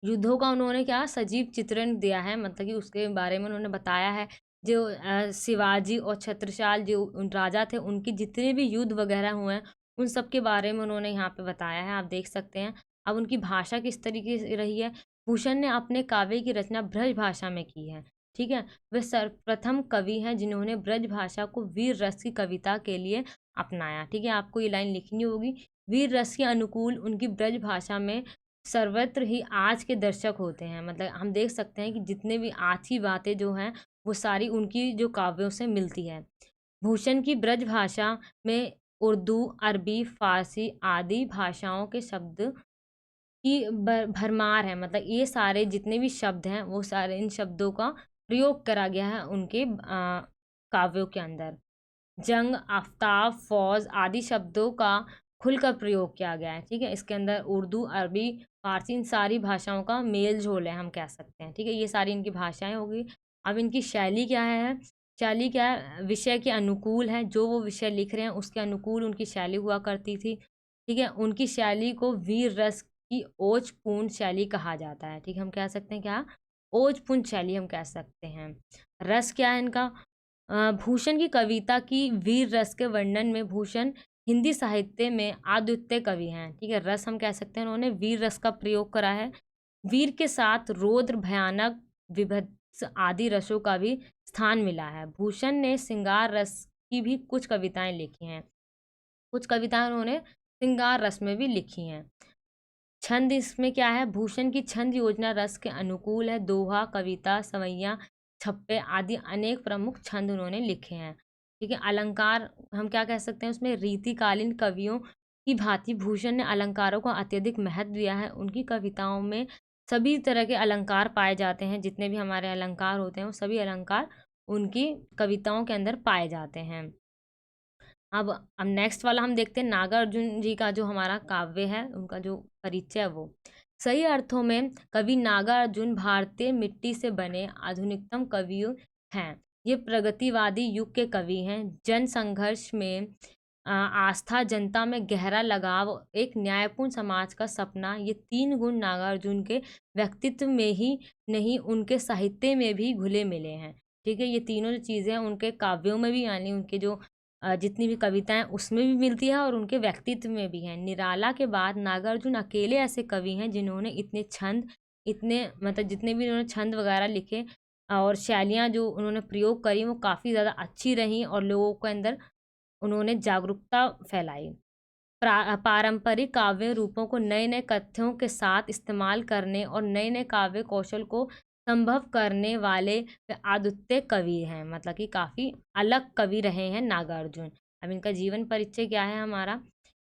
युद्धों का उन्होंने क्या सजीव चित्रण दिया है, मतलब कि उसके बारे में उन्होंने बताया है। जो शिवाजी और छत्रसाल जो राजा थे, उनके जितने भी युद्ध वगैरह हुए हैं, उन सब के बारे में उन्होंने यहाँ पे बताया है, आप देख सकते हैं। अब उनकी भाषा किस तरीके से रही है, भूषण ने अपने काव्य की रचना ब्रज भाषा में की है, ठीक है? वे सर्वप्रथम कवि हैं जिन्होंने ब्रज भाषा को वीर रस की कविता के लिए अपनाया, ठीक है? आपको ये लाइन लिखनी होगी, वीर रस के अनुकूल उनकी ब्रज भाषा में सर्वत्र ही आज के दर्शक होते हैं। मतलब हम देख सकते हैं कि जितने भी आज की बातें जो हैं, वो सारी उनकी जो काव्यों से मिलती है। भूषण की ब्रज भाषा में उर्दू, अरबी, फ़ारसी आदि भाषाओं के शब्द की भरमार है, मतलब ये सारे जितने भी शब्द हैं, वो सारे इन शब्दों का प्रयोग करा गया है उनके काव्यों के अंदर। जंग, आफ़ताब, फ़ौज आदि शब्दों का खुलकर प्रयोग किया गया है, ठीक है? इसके अंदर उर्दू, अरबी, फ़ारसी इन सारी भाषाओं का मेल-जोल है, हम कह सकते हैं, ठीक है? ये सारी इनकी भाषाएँ हो गई। अब इनकी शैली क्या है? शैली क्या है? विषय के अनुकूल है, जो वो विषय लिख रहे हैं उसके अनुकूल उनकी शैली हुआ करती थी, ठीक है? उनकी शैली को वीर रस की ओजपूर्ण शैली कहा जाता है, ठीक है? हम कह सकते हैं क्या? ओजपूर्ण शैली हम कह सकते हैं। रस क्या है इनका? भूषण की कविता की वीर रस के वर्णन में भूषण हिंदी साहित्य में अद्वितीय कवि हैं, ठीक है? रस हम कह सकते हैं, उन्होंने वीर रस का प्रयोग करा है। वीर के साथ रौद्र, भयानक, विभत्स आदि रसों का भी स्थान मिला है। भूषण ने श्रृंगार रस की भी कुछ कविताएं लिखी हैं। कुछ कविताएं उन्होंने श्रृंगार रस में भी लिखी हैं। छंद इसमें क्या है, भूषण की छंद योजना रस के अनुकूल है। दोहा, कविता, सवैया, छप्पे आदि अनेक प्रमुख छंद उन्होंने लिखे हैं। ठीक है। अलंकार हम क्या कह सकते हैं उसमें, रीतिकालीन कवियों की भांति भूषण ने अलंकारों को अत्यधिक महत्व दिया है। उनकी कविताओं में सभी तरह के अलंकार पाए जाते हैं। जितने भी हमारे अलंकार होते हैं वो सभी अलंकार उनकी कविताओं के अंदर पाए जाते हैं। अब नेक्स्ट वाला हम देखते हैं, नागार्जुन जी का जो हमारा काव्य है, उनका जो परिचय है वो। सही अर्थों में कवि नागार्जुन भारतीय मिट्टी से बने आधुनिकतम कवि हैं। ये प्रगतिवादी युग के कवि हैं। जन संघर्ष में आस्था, जनता में गहरा लगाव, एक न्यायपूर्ण समाज का सपना, ये तीन गुण नागार्जुन के व्यक्तित्व में ही नहीं उनके साहित्य में भी घुले मिले हैं। ठीक है। ये तीनों जो चीज़ें हैं उनके काव्यों में भी, यानी उनके जो जितनी भी कविताएं उसमें भी मिलती है और उनके व्यक्तित्व में भी है। निराला के बाद नागार्जुन अकेले ऐसे कवि हैं जिन्होंने इतने छंद, इतने मतलब जितने भी उन्होंने छंद वगैरह लिखे और शैलियाँ जो उन्होंने प्रयोग करी वो काफ़ी ज़्यादा अच्छी रहीं और लोगों के अंदर उन्होंने जागरूकता फैलाई। पारंपरिक काव्य रूपों को नए नए कथ्यों के साथ इस्तेमाल करने और नए नए काव्य कौशल को संभव करने वाले वे अद्वितीय कवि हैं। मतलब कि काफ़ी अलग कवि रहे हैं नागार्जुन। अब इनका जीवन परिचय क्या है हमारा,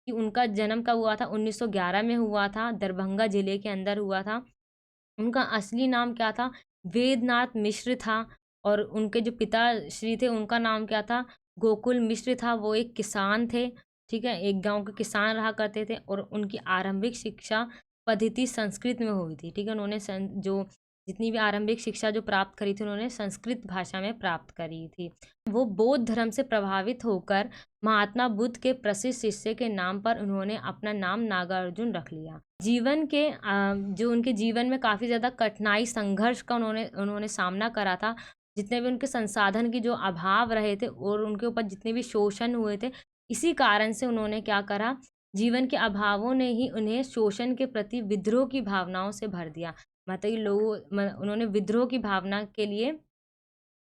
कि उनका जन्म कब हुआ था, 1911 में हुआ था, दरभंगा जिले के अंदर हुआ था। उनका असली नाम क्या था, वेदनाथ मिश्र था। और उनके जो पिताश्री थे उनका नाम क्या था, गोकुल मिश्र था। वो एक किसान थे। ठीक है। एक गांव के किसान रहा करते थे और उनकी आरंभिक शिक्षा पद्धति संस्कृत में हुई थी। ठीक है। उन्होंने जो जितनी भी आरंभिक शिक्षा जो प्राप्त करी थी उन्होंने संस्कृत भाषा में प्राप्त करी थी। वो बौद्ध धर्म से प्रभावित होकर महात्मा बुद्ध के प्रसिद्ध शिष्य के नाम पर उन्होंने अपना नाम नागार्जुन रख लिया। जीवन के जो उनके जीवन में काफ़ी ज़्यादा कठिनाई, संघर्ष का उन्होंने उन्होंने सामना करा था। जितने भी उनके संसाधन की जो अभाव रहे थे और उनके ऊपर जितने भी शोषण हुए थे, इसी कारण से उन्होंने क्या करा, जीवन के अभावों ने ही उन्हें शोषण के प्रति विद्रोह की भावनाओं से भर दिया। मतलब कि उन्होंने विद्रोह की भावना के लिए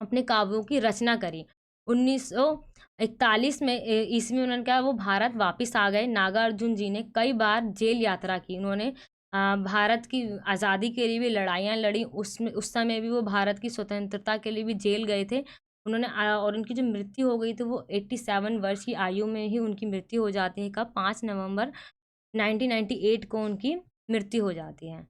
अपने काव्यों की रचना करी। 1941 में ईस्वी में उन्होंने क्या, वो भारत वापिस आ गए। नागार्जुन जी ने कई बार जेल यात्रा की। उन्होंने भारत की आज़ादी के लिए भी लड़ाइयाँ लड़ी। उस समय भी वो भारत की स्वतंत्रता के लिए भी जेल गए थे। उन्होंने और उनकी जो मृत्यु हो गई थी वो 87 वर्ष की आयु में ही उनकी मृत्यु हो जाती है। कब, 5 नवंबर 1998 को उनकी मृत्यु हो जाती है।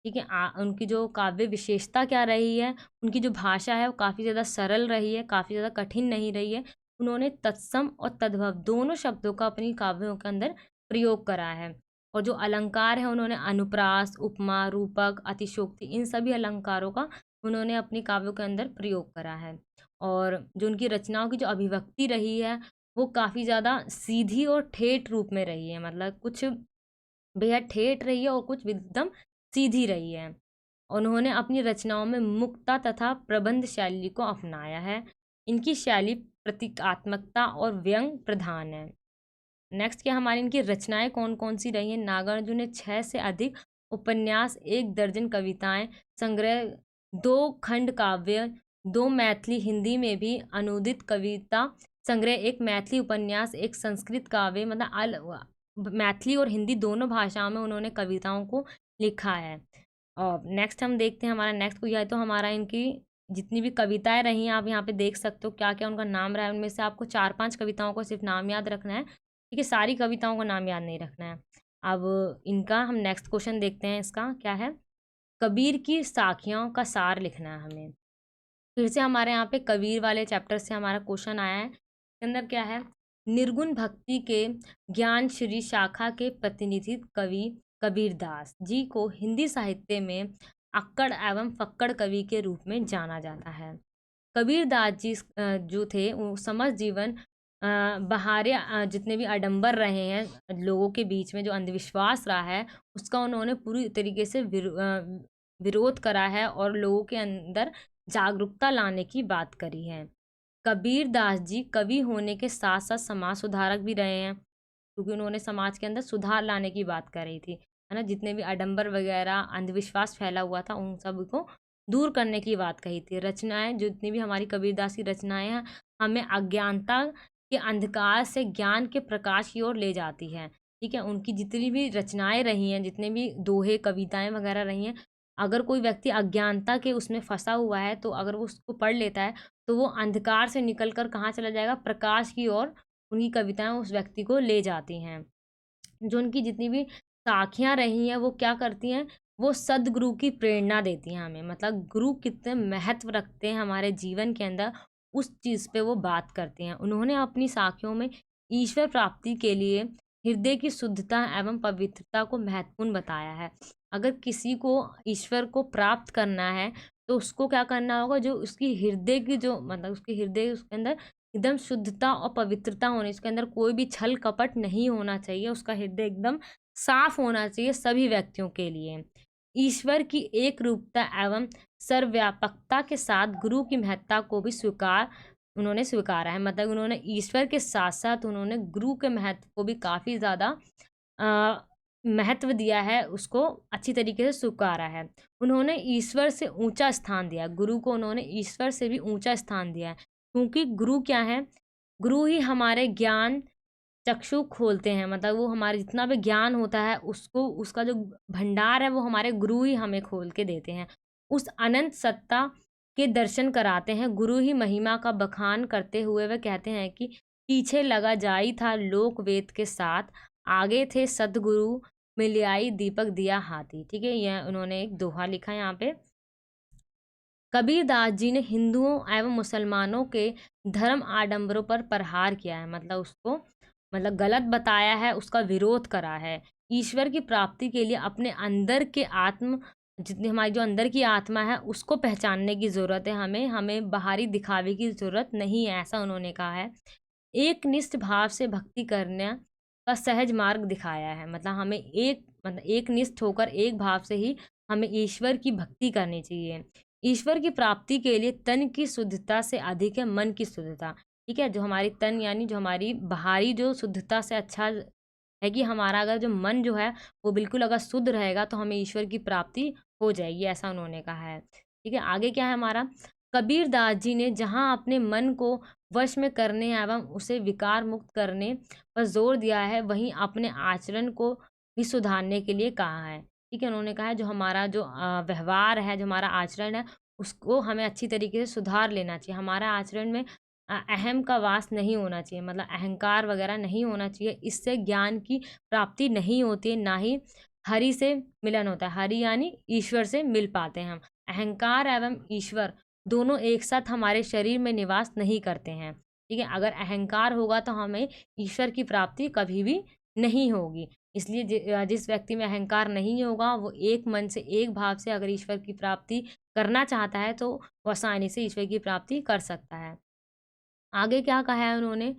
ठीक है। उनकी जो काव्य विशेषता क्या रही है, उनकी जो भाषा है वो काफ़ी ज़्यादा सरल रही है, काफ़ी ज़्यादा कठिन नहीं रही है। उन्होंने तत्सम और तद्भव दोनों शब्दों का अपनी काव्यों के अंदर प्रयोग करा है। और जो अलंकार है उन्होंने अनुप्रास, उपमा, रूपक, अतिशयोक्ति, इन सभी अलंकारों का उन्होंने अपनी काव्यों के अंदर प्रयोग करा है। और जो उनकी रचनाओं की जो अभिव्यक्ति रही है वो काफ़ी ज़्यादा सीधी और ठेठ रूप में रही है। मतलब कुछ बेहद ठेठ रही है और कुछ एकदम सीधी रही है। उन्होंने अपनी रचनाओं में मुक्ता तथा प्रबंध शैली को अपनाया है। इनकी शैली प्रतीकात्मकता और व्यंग प्रधान है। नेक्स्ट क्या हमारी इनकी रचनाएं कौन कौन सी रही हैं। नागार्जुन ने 6 से अधिक उपन्यास, 1 दर्जन कविताएं संग्रह, 2 खंड काव्य, 2 मैथिली हिंदी में भी अनुदित कविता संग्रह, 1 मैथिली उपन्यास, 1 संस्कृत काव्य, मतलब मैथिली और हिंदी दोनों भाषाओं में उन्होंने कविताओं को लिखा है। और नेक्स्ट हम देखते हैं हमारा नेक्स्ट को, यह तो हमारा इनकी जितनी भी कविताएं रही हैं आप यहाँ पे देख सकते हो क्या क्या उनका नाम रहा है। उनमें से आपको 4-5 कविताओं को सिर्फ नाम याद रखना है। ठीक है। सारी कविताओं का नाम याद नहीं रखना है। अब इनका हम नेक्स्ट क्वेश्चन देखते हैं। इसका क्या है, कबीर की साखियों का सार लिखना है हमें। फिर से हमारे यहाँ पे कबीर वाले चैप्टर से हमारा क्वेश्चन आया है। इसके अंदर क्या है, निर्गुण भक्ति के ज्ञान श्री शाखा के प्रतिनिधि कवि कबीरदास जी को हिंदी साहित्य में अक्कड़ एवं फक्कड़ कवि के रूप में जाना जाता है। कबीरदास जी जो थे वो समस्त जीवन बहारे जितने भी आडंबर रहे हैं लोगों के बीच में, जो अंधविश्वास रहा है उसका उन्होंने पूरी तरीके से विरोध करा है और लोगों के अंदर जागरूकता लाने की बात करी है। कबीर दास जी कवि होने के साथ साथ समाज सुधारक भी रहे हैं, क्योंकि उन्होंने समाज के अंदर सुधार लाने की बात करी थी। है ना? जितने भी आडंबर वगैरह अंधविश्वास फैला हुआ था, उन सब को दूर करने की बात कही थी। रचनाएँ जितनी भी हमारी कबीरदास की रचनाएँ हैं, हमें अज्ञानता के अंधकार से ज्ञान के प्रकाश की ओर ले जाती हैं। ठीक है? उनकी जितनी भी रचनाएँ रही हैं, जितने भी दोहे, कविताएँ वगैरह रही हैं, अगर कोई व्यक्ति अज्ञानता के उसमें फँसा हुआ है, तो अगर वो उसको पढ़ लेता है, तो वो अंधकार से निकल कर कहाँ चला जाएगा? प्रकाश की ओर उनकी कविताएँ उस व्यक्ति को ले जाती हैं। जो उनकी जितनी भी साखियाँ रही हैं, वो क्या करती हैं? वो सद्गुरु की प्रेरणा देती हैं हमें। मतलब गुरु कितने महत्व रखते हैं हमारे जीवन के अंदर, उस चीज़ पे वो बात करती हैं। उन्होंने अपनी साखियों में ईश्वर प्राप्ति के लिए हृदय की शुद्धता एवं पवित्रता को महत्वपूर्ण बताया है। अगर किसी को ईश्वर को प्राप्त करना है, तो उसको क्या करना होगा? जो उसकी हृदय की जो मतलब उसके हृदय उसके अंदर एकदम शुद्धता और पवित्रता होनी, इसके अंदर कोई भी छल कपट नहीं होना चाहिए, उसका हृदय एकदम साफ होना चाहिए सभी व्यक्तियों के लिए। ईश्वर की एक रूपता एवं सर्वव्यापकता के साथ गुरु की महत्ता को भी उन्होंने स्वीकारा है। मतलब उन्होंने ईश्वर के साथ-साथ उन्होंने गुरु के महत्व को भी काफ़ी ज़्यादा अ, महत्व दिया है, उसको अच्छी तरीके से स्वीकारा है। उन्होंने ईश्वर से ऊँचा स्थान दिया, गुरु को उन्होंने ईश्वर से भी ऊँचा स्थान दिया है। क्योंकि गुरु क्या है? गुरु ही हमारे ज्ञान चक्षु खोलते हैं, मतलब वो हमारे जितना भी ज्ञान होता है उसको उसका जो भंडार है वो हमारे गुरु ही हमें खोल के देते हैं। उस अनंत सत्ता के दर्शन कराते हैं। गुरु ही महिमा का बखान करते हुए वह कहते हैं कि पीछे लगा जाई था लोक वेद के साथ, आगे थे सद्गुरु मिलियाई दीपक दिया हाथी। ठीक है? यह उन्होंने एक दोहा लिखा है यहाँ पे। कबीरदास जी ने हिंदुओं एवं मुसलमानों के धर्म आडंबरों पर प्रहार किया है, मतलब उसको मतलब गलत बताया है, उसका विरोध करा है। ईश्वर की प्राप्ति के लिए अपने अंदर के आत्म जितनी हमारी जो अंदर की आत्मा है उसको पहचानने की ज़रूरत है हमें, हमें बाहरी दिखावे की ज़रूरत नहीं है, ऐसा उन्होंने कहा है। एक निष्ठ भाव से भक्ति करने का सहज मार्ग दिखाया है, मतलब हमें एक निष्ठ होकर एक भाव से ही हमें ईश्वर की भक्ति करनी चाहिए। ईश्वर की प्राप्ति के लिए तन की शुद्धता से अधिक है मन की शुद्धता। ठीक है? जो हमारी तन यानी जो हमारी बाहरी जो शुद्धता से अच्छा है कि हमारा अगर जो मन जो है वो बिल्कुल अगर शुद्ध रहेगा तो हमें ईश्वर की प्राप्ति हो जाएगी, ऐसा उन्होंने कहा है। ठीक है? आगे क्या है हमारा? कबीरदास जी ने जहाँ अपने मन को वश में करने एवं उसे विकार मुक्त करने पर जोर दिया है, वहीं अपने आचरण को भी सुधारने के लिए कहा है। ठीक है? उन्होंने कहा है जो हमारा जो व्यवहार है, जो हमारा आचरण है, उसको हमें अच्छी तरीके से सुधार लेना चाहिए। हमारा आचरण में अहम का वास नहीं होना चाहिए, मतलब अहंकार वगैरह नहीं होना चाहिए। इससे ज्ञान की प्राप्ति नहीं होती है, ना ही हरि से मिलन होता है। हरि यानी ईश्वर से मिल पाते हैं हम। अहंकार एवं ईश्वर दोनों एक साथ हमारे शरीर में निवास नहीं करते हैं। ठीक है? अगर अहंकार होगा तो हमें ईश्वर की प्राप्ति कभी भी नहीं होगी। इसलिए जिस व्यक्ति में अहंकार नहीं होगा, वो एक मन से, एक भाव से अगर ईश्वर की प्राप्ति करना चाहता है, तो वो आसानी से ईश्वर की प्राप्ति कर सकता है। आगे क्या कहा है उन्होंने?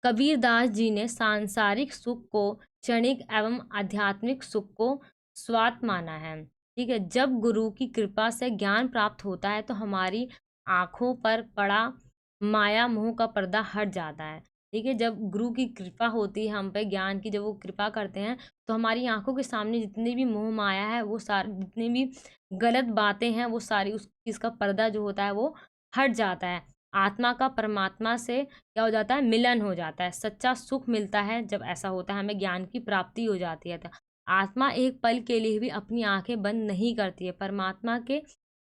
कबीरदास जी ने सांसारिक सुख को क्षणिक एवं आध्यात्मिक सुख को स्वार्थ माना है। ठीक है? जब गुरु की कृपा से ज्ञान प्राप्त होता है, तो हमारी आँखों पर पड़ा माया मोह का पर्दा हट जाता है। ठीक है? जब गुरु की कृपा होती है हम पे, ज्ञान की जब वो कृपा करते हैं, तो हमारी आँखों के सामने जितनी भी मोह माया है, वो सारी जितनी भी गलत बातें हैं, वो सारी उस चीज़ का पर्दा जो होता है वो हट जाता है। आत्मा का परमात्मा से क्या हो जाता है? मिलन हो जाता है, सच्चा सुख मिलता है। जब ऐसा होता है, हमें ज्ञान की प्राप्ति हो जाती है। तो आत्मा एक पल के लिए भी अपनी आँखें बंद नहीं करती है। परमात्मा के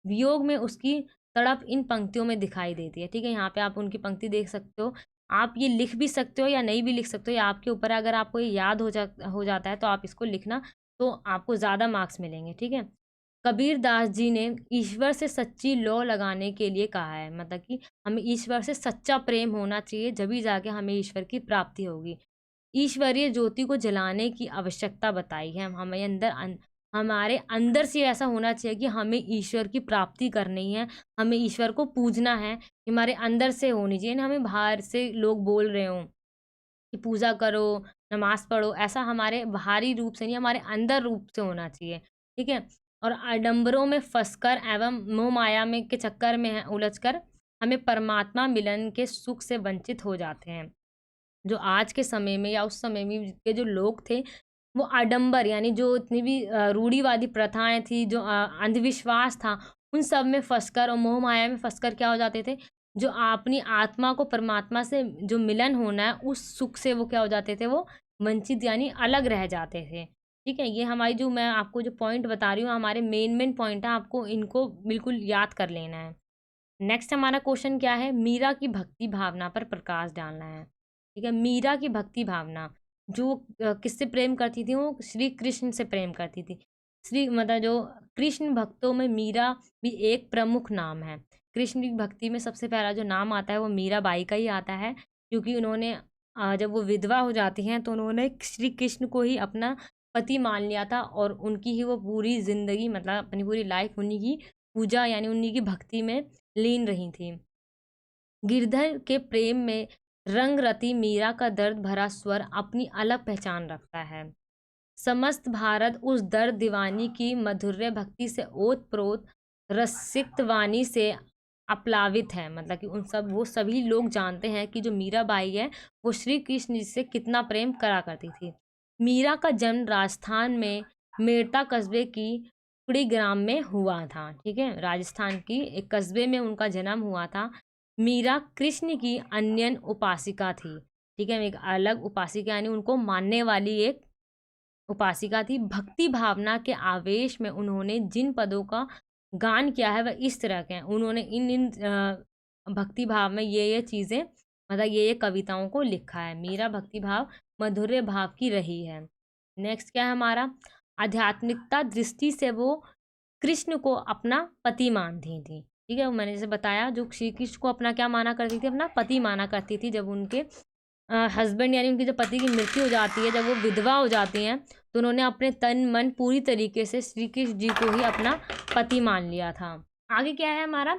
वियोग में उसकी तड़प इन पंक्तियों में दिखाई देती है। ठीक है? यहाँ पे आप उनकी पंक्ति देख सकते हो। आप ये लिख भी सकते हो या नहीं भी लिख सकते हो, ये आपके ऊपर है। अगर आपको ये याद हो जाता है तो आप इसको लिखना, तो आपको ज़्यादा मार्क्स मिलेंगे। ठीक है? कबीरदास जी ने ईश्वर से सच्ची लौ लगाने के लिए कहा है, मतलब कि हमें ईश्वर से सच्चा प्रेम होना चाहिए, जभी जाके हमें ईश्वर की प्राप्ति होगी। ईश्वरीय ज्योति को जलाने की आवश्यकता बताई है। हमारे अंदर से ऐसा होना चाहिए कि हमें ईश्वर की प्राप्ति करनी है, हमें ईश्वर को पूजना है, हमारे अंदर से होनी चाहिए ना, हमें बाहर से लोग बोल रहे हों कि पूजा करो, नमाज़ पढ़ो, ऐसा हमारे बाहरी रूप से नहीं, हमारे अंदर रूप से होना चाहिए। ठीक है? और आडंबरों में फँसकर एवं मोह-माया में के चक्कर में उलझकर हमें परमात्मा मिलन के सुख से वंचित हो जाते हैं। जो आज के समय में या उस समय में के जो लोग थे, वो आडंबर यानी जो इतनी भी रूढ़िवादी प्रथाएँ थी, जो अंधविश्वास था, उन सब में फँसकर और मोह-माया में फँसकर क्या हो जाते थे, जो अपनी आत्मा को परमात्मा से जो मिलन होना है, उस सुख से वो क्या हो जाते थे, वो वंचित यानी अलग रह जाते थे। ठीक है? ये हमारी जो मैं आपको जो पॉइंट बता रही हूँ, हमारे मेन पॉइंट है, आपको इनको बिल्कुल याद कर लेना है। नेक्स्ट हमारा क्वेश्चन क्या है, मीरा की भक्ति भावना पर प्रकाश डालना है। ठीक है, मीरा की भक्ति भावना जो किससे प्रेम करती थी, वो श्री कृष्ण से प्रेम करती थी। श्री मतलब जो कृष्ण भक्तों में मीरा भी एक प्रमुख नाम है। कृष्ण की भक्ति में सबसे पहला जो नाम आता है वो मीराबाई का ही आता है, क्योंकि उन्होंने जब वो विधवा हो जाती हैं तो उन्होंने श्री कृष्ण को ही अपना पति मान लिया था, और उनकी ही वो पूरी जिंदगी मतलब अपनी पूरी लाइफ उन्हीं की पूजा यानी उन्हीं की भक्ति में लीन रही थी। गिरधर के प्रेम में रंगरती मीरा का दर्द भरा स्वर अपनी अलग पहचान रखता है। समस्त भारत उस दर्द दीवानी की मधुर्य भक्ति से ओत-प्रोत रसिक्त वाणी से अप्लावित है। मतलब कि उन सब वो सभी लोग जानते हैं कि जो मीराबाई है, वो श्री कृष्ण जी से कितना प्रेम करा करती थी। मीरा का जन्म राजस्थान में मेड़ता कस्बे की कुड़ी ग्राम में हुआ था। ठीक है? राजस्थान की एक कस्बे में उनका जन्म हुआ था। मीरा कृष्ण की अन्यन उपासिका थी। ठीक है? एक अलग उपासिका यानी उनको मानने वाली एक उपासिका थी। भक्ति भावना के आवेश में उन्होंने जिन पदों का गान किया है वह इस तरह के हैं। उन्होंने इन भक्ति भाव में ये चीज़ें मतलब ये कविताओं को लिखा है। मीरा भक्ति भाव मधुर्य भाव की रही है। नेक्स्ट क्या है हमारा, आध्यात्मिकता दृष्टि से वो कृष्ण को अपना पति मानती थी। ठीक है? मैंने जैसे बताया जो श्री कृष्ण को अपना क्या माना करती थी, अपना पति माना करती थी। जब उनके हस्बैंड यानी उनके जो पति की मृत्यु हो जाती है, जब वो विधवा हो जाती हैं, तो उन्होंने अपने तन मन पूरी तरीके से श्री कृष्ण जी को ही अपना पति मान लिया था। आगे क्या है हमारा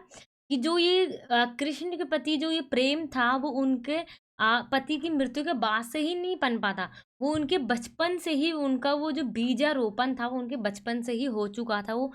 कि जो ये कृष्ण के प्रति जो ये प्रेम था वो उनके पति की मृत्यु के बाद से ही नहीं पनपा था। वो उनके बचपन से ही उनका वो जो बीजारोपण था वो उनके बचपन से ही हो चुका था। वो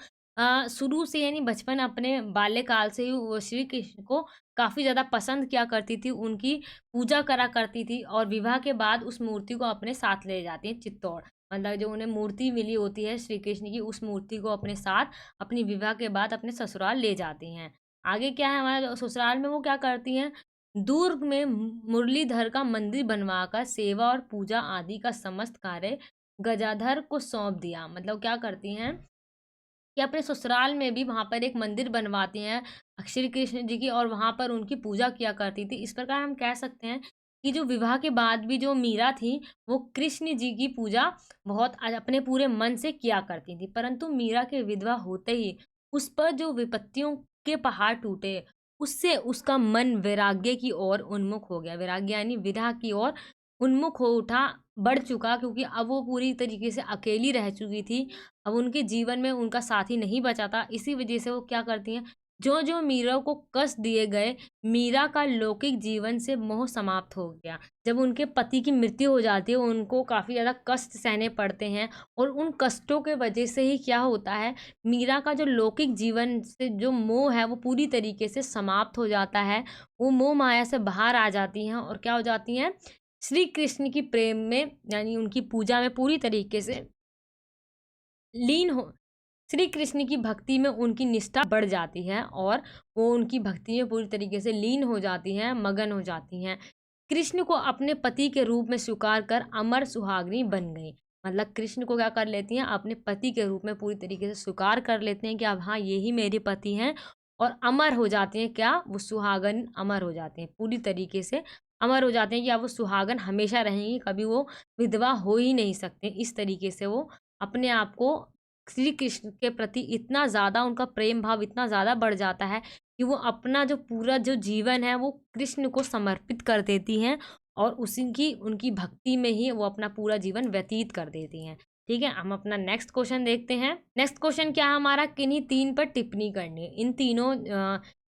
शुरू से यानी बचपन अपने बाल्यकाल से ही वो श्री कृष्ण को काफ़ी ज़्यादा पसंद किया करती थी, उनकी पूजा करा करती थी, और विवाह के बाद उस मूर्ति को अपने साथ ले जाती हैं चित्तौड़। मतलब जो उन्हें मूर्ति मिली होती है श्री कृष्ण की, उस मूर्ति को अपने साथ अपनी विवाह के बाद अपने ससुराल ले जाती हैं। आगे क्या है हमारा ससुराल में वो क्या करती हैं, दुर्ग में मुरलीधर का मंदिर बनवाकर सेवा और पूजा आदि का समस्त कार्य गजाधर को सौंप दिया। मतलब क्या करती हैं कि अपने ससुराल में भी वहाँ पर एक मंदिर बनवाती हैं श्री कृष्ण जी की, और वहाँ पर उनकी पूजा किया करती थी। इस प्रकार हम कह सकते हैं कि जो विवाह के बाद भी जो मीरा थी, वो कृष्ण जी की पूजा बहुत अपने पूरे मन से किया करती थी। परंतु मीरा के विधवा होते ही उस पर जो विपत्तियों के पहाड़ टूटे, उससे उसका मन वैराग्य की ओर उन्मुख हो गया। वैराग्य यानी विरह की ओर उन्मुख हो उठा, बढ़ चुका, क्योंकि अब वो पूरी तरीके से अकेली रह चुकी थी। अब उनके जीवन में उनका साथी नहीं बचा था। इसी वजह से वो क्या करती हैं, जो-जो मीरा को कष्ट दिए गए, मीरा का लौकिक जीवन से मोह समाप्त हो गया। जब उनके पति की मृत्यु हो जाती है, उनको काफ़ी ज़्यादा कष्ट सहने पड़ते हैं, और उन कष्टों के वजह से ही क्या होता है, मीरा का जो लौकिक जीवन से जो मोह है, वो पूरी तरीके से समाप्त हो जाता है। वो मोह माया से बाहर आ जाती हैं और क्या हो जाती हैं, श्री कृष्ण की प्रेम में यानी उनकी पूजा में पूरी तरीके से लीन हो श्री कृष्ण की भक्ति में उनकी निष्ठा बढ़ जाती है, और वो उनकी भक्ति में पूरी तरीके से लीन हो जाती हैं, मगन हो जाती हैं। कृष्ण को अपने पति के रूप में स्वीकार कर अमर सुहागिनी बन गई। मतलब कृष्ण को क्या कर लेती हैं, अपने पति के रूप में पूरी तरीके से स्वीकार कर लेते हैं कि अब हाँ, ये ही मेरे पति हैं, और अमर हो जाती हैं। क्या? वो सुहागन अमर हो जाते हैं, पूरी तरीके से अमर हो जाते हैं कि अब वो सुहागन हमेशा रहेंगी, कभी वो विधवा हो ही नहीं सकते। इस तरीके से वो अपने आप को श्री कृष्ण के प्रति इतना ज़्यादा उनका प्रेम भाव इतना ज़्यादा बढ़ जाता है कि वो अपना जो पूरा जो जीवन है वो कृष्ण को समर्पित कर देती हैं, और उसी की उनकी भक्ति में ही वो अपना पूरा जीवन व्यतीत कर देती हैं। ठीक है, हम अपना नेक्स्ट क्वेश्चन देखते हैं। नेक्स्ट क्वेश्चन क्या है हमारा, किन्हीं 3 पर टिप्पणी करनी है। इन तीनों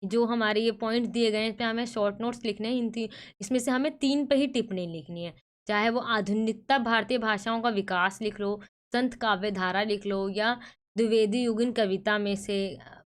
जो हमारे ये पॉइंट्स दिए गए हैं, इस पे हमें शॉर्ट नोट्स लिखने हैं। इसमें से हमें 3 पे ही टिप्पणी लिखनी है। चाहे वो आधुनिकता भारतीय भाषाओं का विकास लिख लो, संत काव्य धारा लिख लो, या द्विवेदी युगीन कविता में से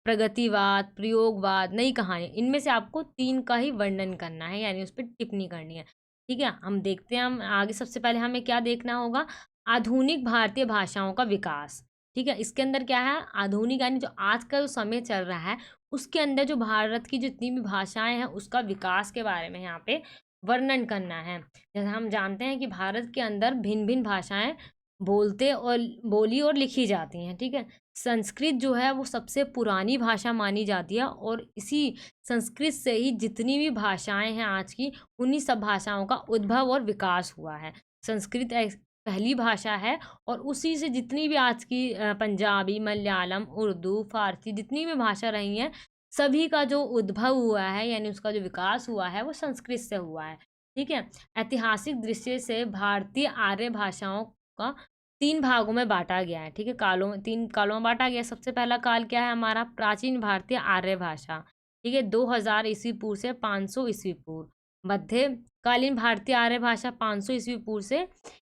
प्रगतिवाद, प्रयोगवाद, नई कहानी, इनमें से आपको 3 का ही वर्णन करना है, यानी उस पे टिप्पणी करनी है। ठीक है, हम देखते हैं हम आगे। सबसे पहले हमें क्या देखना होगा, आधुनिक भारतीय भाषाओं का विकास। ठीक है, इसके अंदर क्या है, आधुनिक यानी जो आज का जो समय चल रहा है उसके अंदर जो भारत की जितनी भी भाषाएं हैं उसका विकास के बारे में यहाँ पे वर्णन करना है। जैसे हम जानते हैं कि भारत के अंदर भिन्न भिन्न भाषाएं बोलते और बोली और लिखी जाती हैं। ठीक है, संस्कृत जो है वो सबसे पुरानी भाषा मानी जाती है और इसी संस्कृत से ही जितनी भी भाषाएं हैं आज की, उन्हीं सब भाषाओं का उद्भव और विकास हुआ है। संस्कृत पहली भाषा है और उसी से जितनी भी आज की पंजाबी, मलयालम, उर्दू, फारसी जितनी भी भाषा रही हैं, सभी का जो उद्भव हुआ है यानी उसका जो विकास हुआ है वो संस्कृत से हुआ है। ठीक है, ऐतिहासिक दृष्टि से भारतीय आर्य भाषाओं का 3 भागों में बाँटा गया है। ठीक है, कालों में 3 कालों में बाँटा गया है। सबसे पहला काल क्या है हमारा, प्राचीन भारतीय आर्य भाषा। ठीक है, 2000 ईस्वी पूर्व से 500 ईस्वी पूर्व। मध्यकालीन भारतीय आर्य भाषा 500 ईस्वी पूर्व से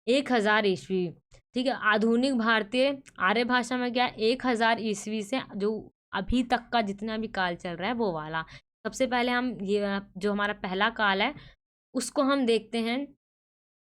1000 ईस्वी। ठीक है, आधुनिक भारतीय आर्य भाषा में क्या है, 1000 ईस्वी से जो अभी तक का जितना भी काल चल रहा है वो वाला। सबसे पहले हम ये जो हमारा पहला काल है उसको हम देखते हैं।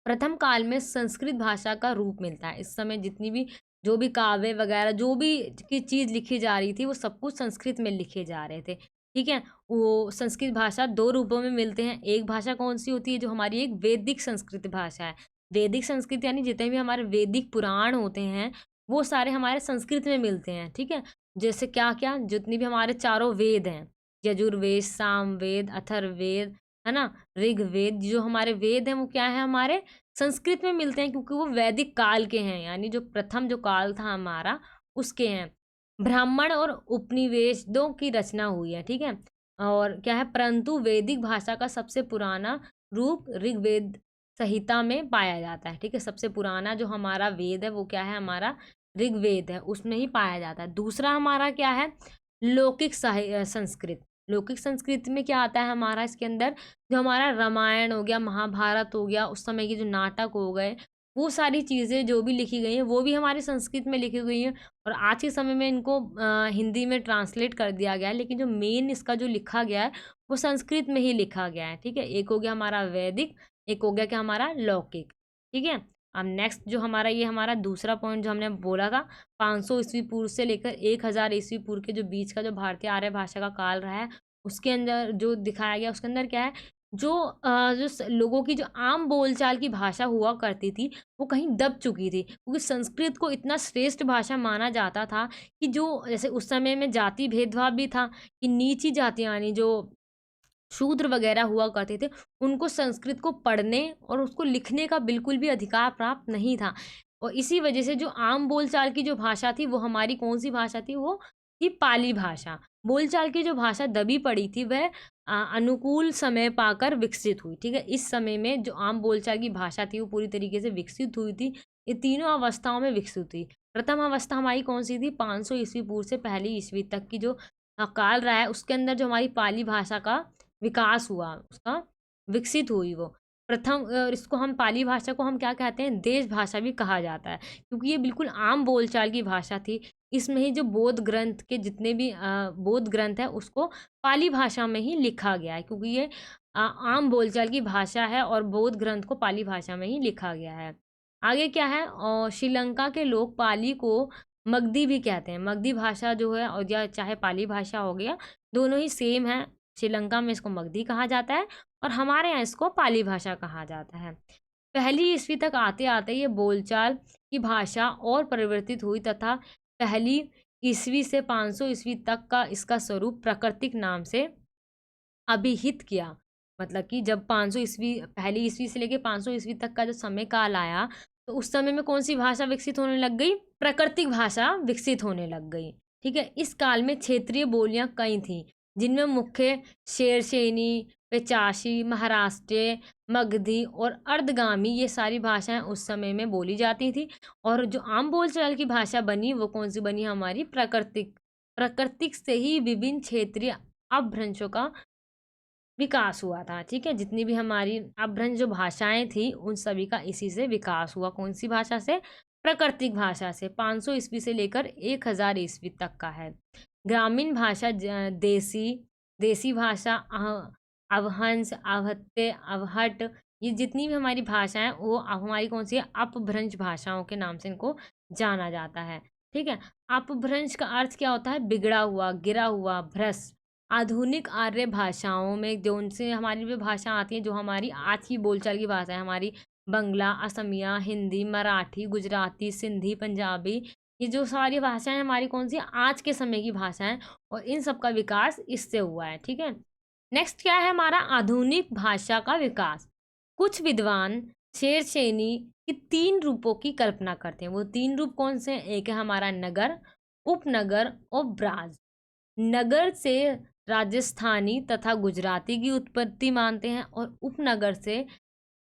प्रथम काल में संस्कृत भाषा का रूप मिलता है। इस समय जितनी भी जो भी काव्य वगैरह जो भी की चीज़ लिखी जा रही थी वो सब कुछ संस्कृत में लिखे जा रहे थे। ठीक है, वो संस्कृत भाषा 2 रूपों में मिलते हैं। एक भाषा कौन-सी होती है, जो हमारी एक वैदिक संस्कृत भाषा है। वैदिक संस्कृत यानी जितने भी हमारे वैदिक पुराण होते हैं वो सारे हमारे संस्कृत में मिलते हैं। ठीक है, जैसे क्या-क्या, जितनी भी हमारे चारों वेद हैं, यजुर्वेद, सामवेद, अथर्ववेद, है ना, ऋग्वेद, जो हमारे वेद हैं वो क्या है, हमारे संस्कृत में मिलते हैं क्योंकि वो वैदिक काल के हैं, यानी जो प्रथम जो काल था हमारा उसके हैं। ब्राह्मण और उपनिवेशों की रचना हुई है। ठीक है, और क्या है, परंतु वैदिक भाषा का सबसे पुराना रूप ऋग्वेद संहिता में पाया जाता है। ठीक है, सबसे पुराना जो हमारा वेद है वो क्या है, हमारा ऋग्वेद है, उसमें ही पाया जाता है। दूसरा हमारा क्या है, लौकिक संस्कृत। लौकिक संस्कृति में क्या आता है हमारा, इसके अंदर जो हमारा रामायण हो गया, महाभारत हो गया, उस समय के जो नाटक हो गए, वो सारी चीज़ें जो भी लिखी गई हैं वो भी हमारी संस्कृत में लिखी गई हैं और आज के समय में इनको हिंदी में ट्रांसलेट कर दिया गया है, लेकिन जो मेन इसका जो लिखा गया है वो संस्कृत में ही लिखा गया है। ठीक है, एक हो गया हमारा वैदिक, एक हो गया क्या हमारा लौकिक। ठीक है, अब नेक्स्ट जो हमारा ये हमारा दूसरा पॉइंट जो हमने बोला था, 500 ईस्वी पूर्व से लेकर 1000 ईस्वी पूर्व के जो बीच का जो भारतीय आर्य भाषा का काल रहा है उसके अंदर जो दिखाया गया उसके अंदर क्या है, जो लोगों की जो आम बोलचाल की भाषा हुआ करती थी वो कहीं दब चुकी थी, क्योंकि संस्कृत को इतना श्रेष्ठ भाषा माना जाता था कि जो जैसे उस समय में जाति भेदभाव भी था कि नीची जातियाँ यानी जो शूद्र वगैरह हुआ करते थे, उनको संस्कृत को पढ़ने और उसको लिखने का बिल्कुल भी अधिकार प्राप्त नहीं था। और इसी वजह से जो आम बोलचाल की जो भाषा थी वो हमारी कौन-सी भाषा थी, वो थी पाली भाषा। बोलचाल की जो भाषा दबी पड़ी थी वह अनुकूल समय पाकर विकसित हुई। ठीक है, इस समय में जो आम बोलचाल की भाषा थी वो पूरी तरीके से विकसित हुई थी। ये तीनों अवस्थाओं में विकसित हुई। प्रथम अवस्था हमारी कौन-सी थी, 500 ईस्वी पूर्व से पहली ईस्वी तक की जो काल रहा है उसके अंदर जो हमारी पाली भाषा का विकास हुआ, उसका विकसित हुई वो। प्रथम इसको हम पाली भाषा को हम क्या कहते हैं, देश भाषा भी कहा जाता है, क्योंकि ये बिल्कुल आम बोलचाल की भाषा थी। इसमें ही जो बौद्ध ग्रंथ के जितने भी बौद्ध ग्रंथ है उसको पाली भाषा में ही लिखा गया है, क्योंकि ये आम बोलचाल की भाषा है और बौद्ध ग्रंथ को पाली भाषा में ही लिखा गया है। आगे क्या है, श्रीलंका के लोग पाली को मगधी भी कहते हैं। मगधी भाषा जो है और या चाहे पाली भाषा हो गया, दोनों ही सेम है। श्रीलंका में इसको मगधी कहा जाता है और हमारे यहाँ इसको पाली भाषा कहा जाता है। पहली ईस्वी तक आते-आते ये बोलचाल की भाषा और परिवर्तित हुई तथा पहली ईस्वी से 500 ईस्वी तक का इसका स्वरूप प्राकृतिक नाम से अभिहित किया। मतलब कि जब 500 ईस्वी पहली ईस्वी से लेके 500 ईस्वी तक का जो समय काल आया, तो उस समय में कौन-सी भाषा विकसित होने लग गई? प्राकृतिक भाषा विकसित होने लग गई। ठीक है? इस काल में क्षेत्रीय बोलियाँ कई थीं, जिनमें मुख्य शेरशेनी, पेचाशी, महाराष्ट्रीय, मगधी और अर्धगामी ये सारी भाषाएँ उस समय में बोली जाती थी और जो आम बोलचाल की भाषा बनी वो कौन-सी बनी? हमारी प्राकृतिक। प्राकृतिक से ही विभिन्न क्षेत्रीय अपभ्रंशों का विकास हुआ था। ठीक है, जितनी भी हमारी अपभ्रंश जो भाषाएं थी उन सभी का इसी से विकास हुआ। कौन सी भाषा से? प्राकृतिक भाषा से। 500 ईस्वी से लेकर 1000 ईस्वी तक का है। ग्रामीण भाषा देसी देसी भाषा अवहंस, अवहत्ते, अवहट ये जितनी भी हमारी भाषाएँ वो हमारी कौन-सी है, अपभ्रंश भाषाओं के नाम से इनको जाना जाता है, ठीक है? अपभ्रंश का अर्थ क्या होता है? बिगड़ा हुआ, गिरा हुआ, भ्रष्ट। आधुनिक आर्य भाषाओं में जो उनसे हमारी भी भाषा आती है, जो हमारी आज की बोलचाल की भाषा है, हमारी बंगला, असमिया, हिंदी, मराठी, गुजराती, सिंधी, पंजाबी, ये जो सारी भाषाएँ हमारी कौन-सी आज के समय की भाषाएँ, और इन सब का विकास इससे हुआ है, ठीक है? नेक्स्ट क्या है हमारा? आधुनिक भाषा का विकास। कुछ विद्वान शेरशेनी के 3 रूपों की कल्पना करते हैं। वो 3 रूप कौन से हैं? एक है हमारा नगर, उपनगर और ब्राज। नगर से राजस्थानी तथा गुजराती की उत्पत्ति मानते हैं, और उपनगर से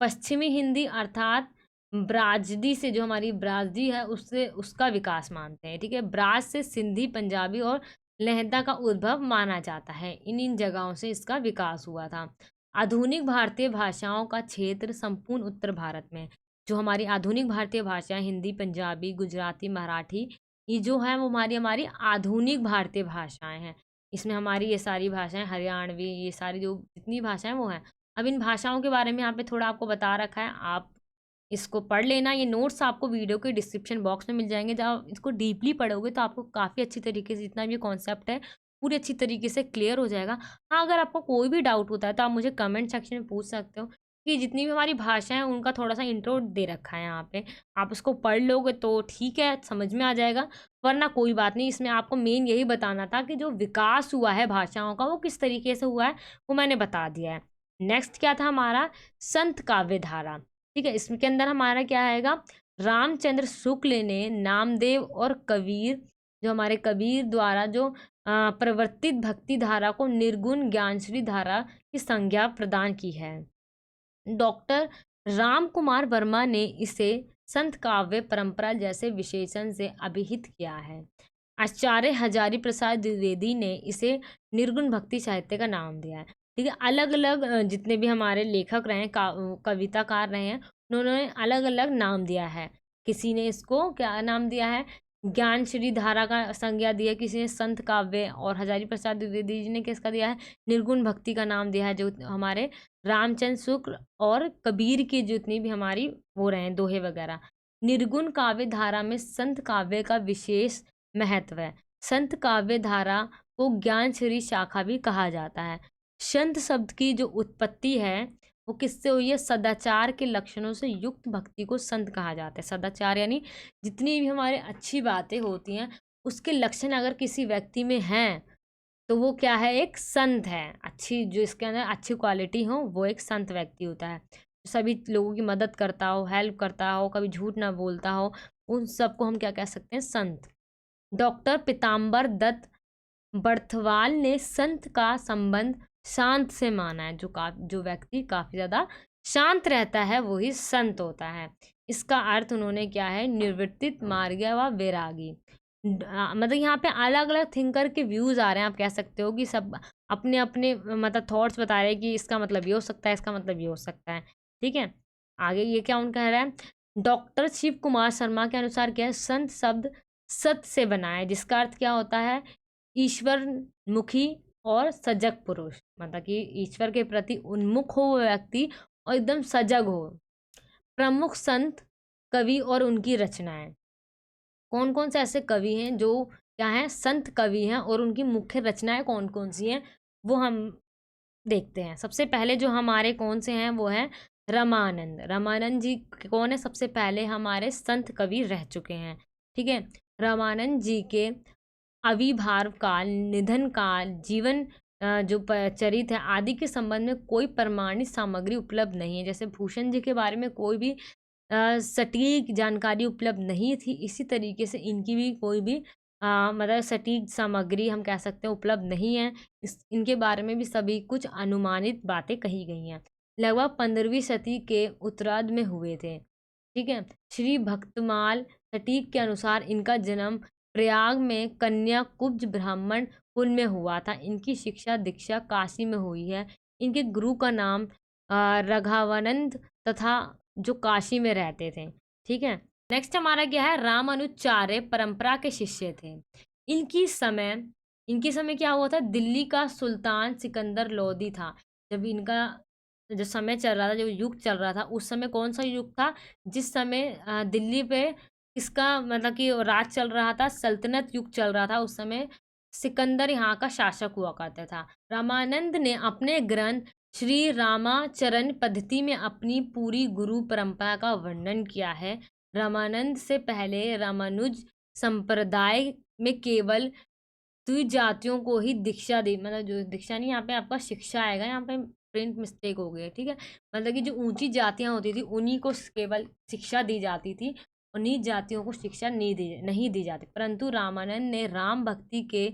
पश्चिमी हिंदी अर्थात ब्राजदी से, जो हमारी ब्राजदी है उससे उसका विकास मानते हैं, ठीक है? ब्राज से सिंधी, पंजाबी और लहदा का उद्भव माना जाता है। इन जगहों से इसका विकास हुआ था। आधुनिक भारतीय भाषाओं का क्षेत्र संपूर्ण उत्तर भारत में, जो हमारी आधुनिक भारतीय भाषाएं हिंदी, पंजाबी, गुजराती, मराठी, ये जो है वो हमारी हमारी आधुनिक भारतीय भाषाएं हैं। इसमें हमारी ये सारी भाषाएं हरियाणवी, ये सारी जो जितनी भाषाएं वो हैं। अब इन भाषाओं के बारे में यहाँ पे थोड़ा आपको बता रखा है, आप इसको पढ़ लेना। ये नोट्स आपको वीडियो के डिस्क्रिप्शन बॉक्स में मिल जाएँगे। जब आप इसको डीपली पढ़ोगे तो आपको काफ़ी अच्छी तरीके से जितना भी कॉन्सेप्ट है, पूरी अच्छी तरीके से क्लियर हो जाएगा। हाँ, अगर आपको कोई भी डाउट होता है तो आप मुझे कमेंट सेक्शन में पूछ सकते हो, कि जितनी भी हमारी भाषा है उनका थोड़ा-सा इंट्रो दे रखा है यहाँ पे। आप उसको पढ़ लोगे तो ठीक है, समझ में आ जाएगा, वरना कोई बात नहीं। इसमें आपको मेन यही बताना था कि जो विकास हुआ है भाषाओं का वो किस तरीके से हुआ है, वो मैंने बता दिया है। नेक्स्ट क्या था हमारा? संत काव्य धारा। ठीक है, इसके अंदर हमारा क्या आएगा? रामचंद्र शुक्ल ने नामदेव और कबीर, जो हमारे कबीर द्वारा जो प्रवर्तित भक्ति धारा को निर्गुण ज्ञानश्री धारा की संज्ञा प्रदान की है। डॉक्टर राम कुमार वर्मा ने इसे संत काव्य परंपरा जैसे विशेषण से अभिहित किया है। आचार्य हजारी प्रसाद द्विवेदी ने इसे निर्गुण भक्ति साहित्य का नाम दिया है। ठीक है, अलग अलग जितने भी हमारे लेखक रहे हैं, कविताकार रहे हैं, उन्होंने अलग अलग नाम दिया है। किसी ने इसको क्या नाम दिया है? ज्ञान श्री धारा का संज्ञा दिया, किसी ने संत काव्य, और हजारी प्रसाद द्विवेदी जी ने किसका दिया है? निर्गुण भक्ति का नाम दिया है, जो हमारे रामचंद्र शुक्ल और कबीर की जितनी भी हमारी वो रहे हैं दोहे वगैरह। निर्गुण काव्य धारा में संत काव्य का विशेष महत्व है। संत काव्य धारा को ज्ञान श्री शाखा भी कहा जाता है। संत शब्द की जो उत्पत्ति है वो किससे हुई है? सदाचार के लक्षणों से युक्त भक्ति को संत कहा जाता है। सदाचार यानी जितनी भी हमारे अच्छी बातें होती हैं उसके लक्षण अगर किसी व्यक्ति में हैं तो वो क्या है? एक संत है। अच्छी जो इसके अंदर अच्छी क्वालिटी हो वो एक संत व्यक्ति होता है। सभी लोगों की मदद करता हो, हेल्प करता हो, कभी झूठ ना बोलता हो, उन सबको हम क्या कह सकते हैं? संत। डॉक्टर पीताम्बर दत्त बर्थवाल ने संत का संबंध शांत से माना है। जो व्यक्ति काफी ज्यादा शांत रहता है वही संत होता है। इसका अर्थ उन्होंने क्या है? निवृत्तित मार्गी व वैरागी। मतलब यहाँ पे अलग अलग थिंकर के व्यूज आ रहे हैं, आप कह सकते हो कि सब अपने अपने मतलब थॉट्स बता रहे हैं कि इसका मतलब ये हो सकता है, इसका मतलब ये हो सकता है। ठीक है, आगे ये क्या उनका कह रहा है? डॉक्टर शिव कुमार शर्मा के अनुसार क्या है? संत शब्द सत से बना है, जिसका अर्थ क्या होता है? ईश्वर मुखी और सजग पुरुष, मतलब कि ईश्वर के प्रति उन्मुख हो वो व्यक्ति और एकदम सजग हो। प्रमुख संत कवि और उनकी रचनाएं। कौन कौन से ऐसे कवि हैं जो क्या हैं? संत कवि हैं, और उनकी मुख्य रचनाएं कौन कौन सी हैं वो हम देखते हैं। सबसे पहले जो हमारे कौन से हैं वो हैं रामानंद। रामानंद जी कौन है? सबसे पहले हमारे संत कवि रह चुके हैं। ठीक है, रामानंद जी के आविर्भाव काल, निधन काल, जीवन जो चरित है आदि के संबंध में कोई प्रमाणित सामग्री उपलब्ध नहीं है। जैसे भूषण जी के बारे में कोई भी सटीक जानकारी उपलब्ध नहीं थी, इसी तरीके से इनकी भी कोई भी मतलब सटीक सामग्री हम कह सकते हैं उपलब्ध नहीं है। इनके बारे में भी सभी कुछ अनुमानित बातें कही गई हैं। लगभग 15वीं सदी के उत्तरार्ध में हुए थे। ठीक है, श्री भक्तमाल सटीक के अनुसार इनका जन्म प्रयाग में कन्या कुब्ज ब्राह्मण कुल में हुआ था। इनकी शिक्षा दीक्षा काशी में हुई है। इनके गुरु का नाम राघवानंद तथा, जो काशी में रहते थे। ठीक है, नेक्स्ट हमारा क्या है? रामानुचार्य परंपरा के शिष्य थे। इनकी समय इनके समय क्या हुआ था? दिल्ली का सुल्तान सिकंदर लोदी था जब इनका जो समय चल रहा था, जो युग चल रहा था, उस समय कौन-सा युग था? जिस समय दिल्ली पे किसका मतलब कि राज चल रहा था, सल्तनत युग चल रहा था, उस समय सिकंदर यहाँ का शासक हुआ करता था। रामानंद ने अपने ग्रंथ श्री रामाचरण पद्धति में अपनी पूरी गुरु परंपरा का वर्णन किया है। रामानंद से पहले रामानुज संप्रदाय में केवल द्विजातियों को ही दीक्षा दी, मतलब जो दीक्षा नहीं, यहाँ पे आपका शिक्षा आएगा, यहाँ पे प्रिंट मिस्टेक हो गई है, ठीक है। मतलब कि जो ऊंची जातियां होती थी उन्हीं को केवल शिक्षा दी जाती थी, और नीच जातियों को शिक्षा नहीं दी जाती। परंतु रामानंद ने राम भक्ति के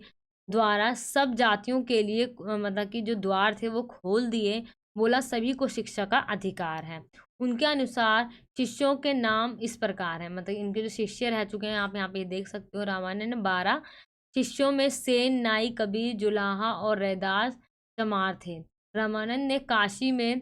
द्वारा सब जातियों के लिए मतलब कि जो द्वार थे वो खोल दिए। बोला सभी को शिक्षा का अधिकार है। उनके अनुसार शिष्यों के नाम इस प्रकार हैं, मतलब इनके जो शिष्य रह चुके हैं आप यहाँ पे देख सकते हो। रामानंद ने 12 शिष्यों में सेन, नाई, कबीर, जुलाहा और रैदास चमार थे। रामानंद ने काशी में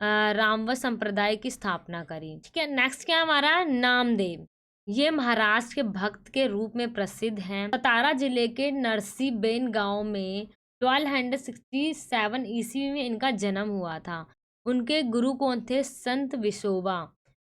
रामवत संप्रदाय की स्थापना करी। ठीक है, नेक्स्ट क्या हमारा नामदेव। ये महाराष्ट्र के भक्त के रूप में प्रसिद्ध हैं। सतारा जिले के नरसीबेन गांव में 1267 ईस्वी में इनका जन्म हुआ था। उनके गुरु कौन थे? संत विशोबा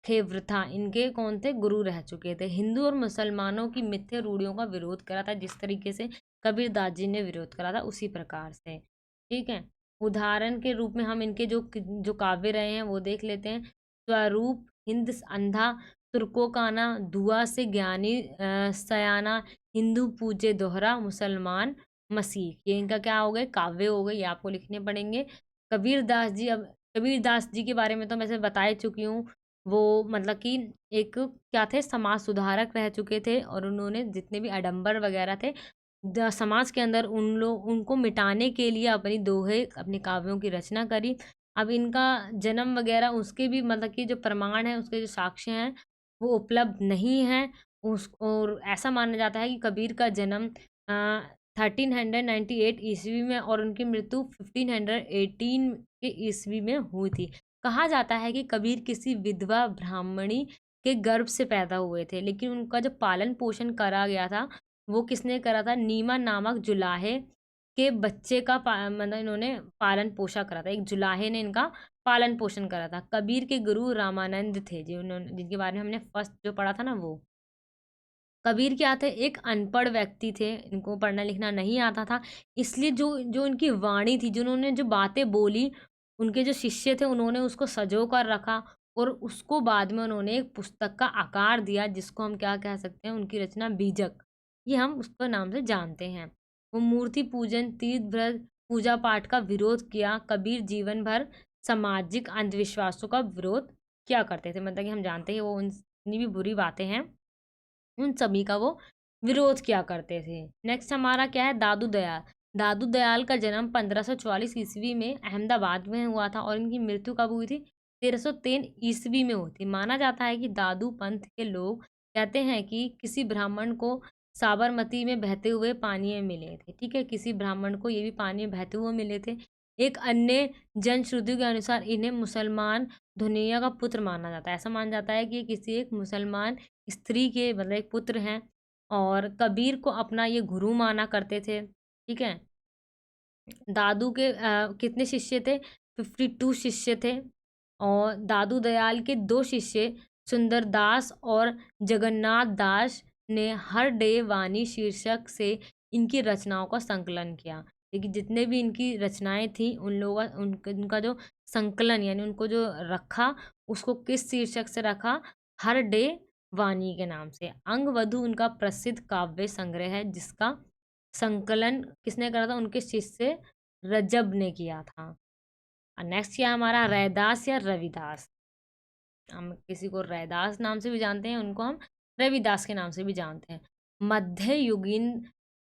थे इनके कौन थे? गुरु रह चुके थे। हिंदू और मुसलमानों की मिथ्या रूढ़ियों का विरोध करा था, जिस तरीके से कबीरदास जी ने विरोध करा था उसी प्रकार से। ठीक है, उदाहरण के रूप में हम इनके जो काव्य रहे हैं वो देख लेते हैं। स्वरूप, हिंद अंधा, तुर्कोकाना, दुआ से ज्ञानी सयाना, हिंदू पूजे दोहरा, मुसलमान मसीह, ये इनका क्या हो गए? काव्य हो गए, ये आपको लिखने पड़ेंगे। कबीरदास जी, अब कबीरदास जी के बारे में तो मैं से बता ही चुकी हूँ। वो मतलब कि एक क्या थे? समाज सुधारक रह चुके थे, और उन्होंने जितने भी आडंबर वगैरह थे समाज के अंदर उनको मिटाने के लिए अपनी दोहे, अपने काव्यों की रचना करी। अब इनका जन्म वगैरह उसके भी मतलब कि जो प्रमाण है, उसके जो साक्ष्य हैं वो उपलब्ध नहीं है। और ऐसा माना जाता है कि कबीर का जन्म 1398 ईस्वी में और उनकी मृत्यु 1518 के ईस्वी में हुई थी। कहा जाता है कि कबीर किसी विधवा ब्राह्मणी के गर्भ से पैदा हुए थे, लेकिन उनका जो पालन पोषण करा गया था वो किसने करा था? नीमा नामक जुलाहे के बच्चे का मतलब इन्होंने पालन पोषण करा था। एक जुलाहे ने इनका पालन पोषण करा था। कबीर के गुरु रामानंद थे, जिनके बारे में हमने फर्स्ट जो पढ़ा था ना वो। कबीर क्या थे? एक अनपढ़ व्यक्ति थे, इनको पढ़ना लिखना नहीं आता था, इसलिए जो जो उनकी वाणी थी, जिन्होंने जो बातें बोली, उनके जो शिष्य थे उन्होंने उसको सँजो कर रखा, और उसको बाद में उन्होंने एक पुस्तक का आकार दिया, जिसको हम क्या कह सकते हैं? उनकी रचना बीजक, ये हम उसके नाम से जानते हैं। वो मूर्ति पूजन, तीर्थ व्रत, पूजा पाठ का विरोध किया। कबीर जीवन भर सामाजिक अंधविश्वासों का विरोध किया करते थे, मतलब कि हम जानते हैं वो उन जितनी भी बुरी बातें हैं उन सभी का वो विरोध किया करते थे। नेक्स्ट हमारा क्या है? दादू दयाल। दादू दयाल का जन्म 1544 ईस्वी में अहमदाबाद में हुआ था, और इनकी मृत्यु कब हुई थी? 1303 ईस्वी में हुई थी। माना जाता है कि दादू पंथ के लोग कहते हैं कि किसी ब्राह्मण को साबरमती में बहते हुए पानी में मिले थे। ठीक है, किसी ब्राह्मण को ये भी पानी में बहते हुए मिले थे। एक अन्य जनश्रुति के अनुसार इन्हें मुसलमान धुनिया का पुत्र माना जाता है। ऐसा माना जाता है कि ये किसी एक मुसलमान स्त्री के मतलब एक पुत्र हैं, और कबीर को अपना ये गुरु माना करते थे। ठीक है, दादू के कितने शिष्य थे? 52 शिष्य थे, और दादू दयाल के 2 शिष्य सुंदरदास और जगन्नाथ दास ने हर डे वाणी शीर्षक से इनकी रचनाओं का संकलन किया। लेकिन जितने भी इनकी रचनाएं थी उन लोगों उनका जो संकलन यानी उनको जो रखा, उसको किस शीर्षक से रखा? हर डे वाणी के नाम से। अंगवधु उनका प्रसिद्ध काव्य संग्रह है, जिसका संकलन किसने करा था? उनके शिष्य रजब ने किया था। नेक्स्ट क्या हमारा? रैदास या रविदास। हम किसी को रैदास नाम से भी जानते हैं, उनको हम रविदास के नाम से भी जानते हैं। मध्ययुगीन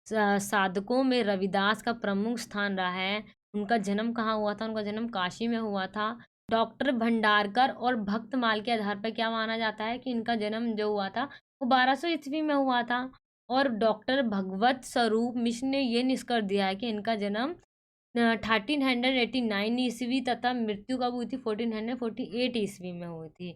साधकों में रविदास का प्रमुख स्थान रहा है। उनका जन्म कहाँ हुआ था? उनका जन्म काशी में हुआ था। डॉक्टर भंडारकर और भक्तमाल के आधार पर क्या माना जाता है कि इनका जन्म जो हुआ था वो 1200 ईस्वी में हुआ था। और डॉक्टर भगवत स्वरूप मिश्र ने ये निष्कर्ष दिया है कि इनका जन्म 1389 ईस्वी तथा मृत्यु कब हुई थी? 1448 ईस्वी में हुई थी।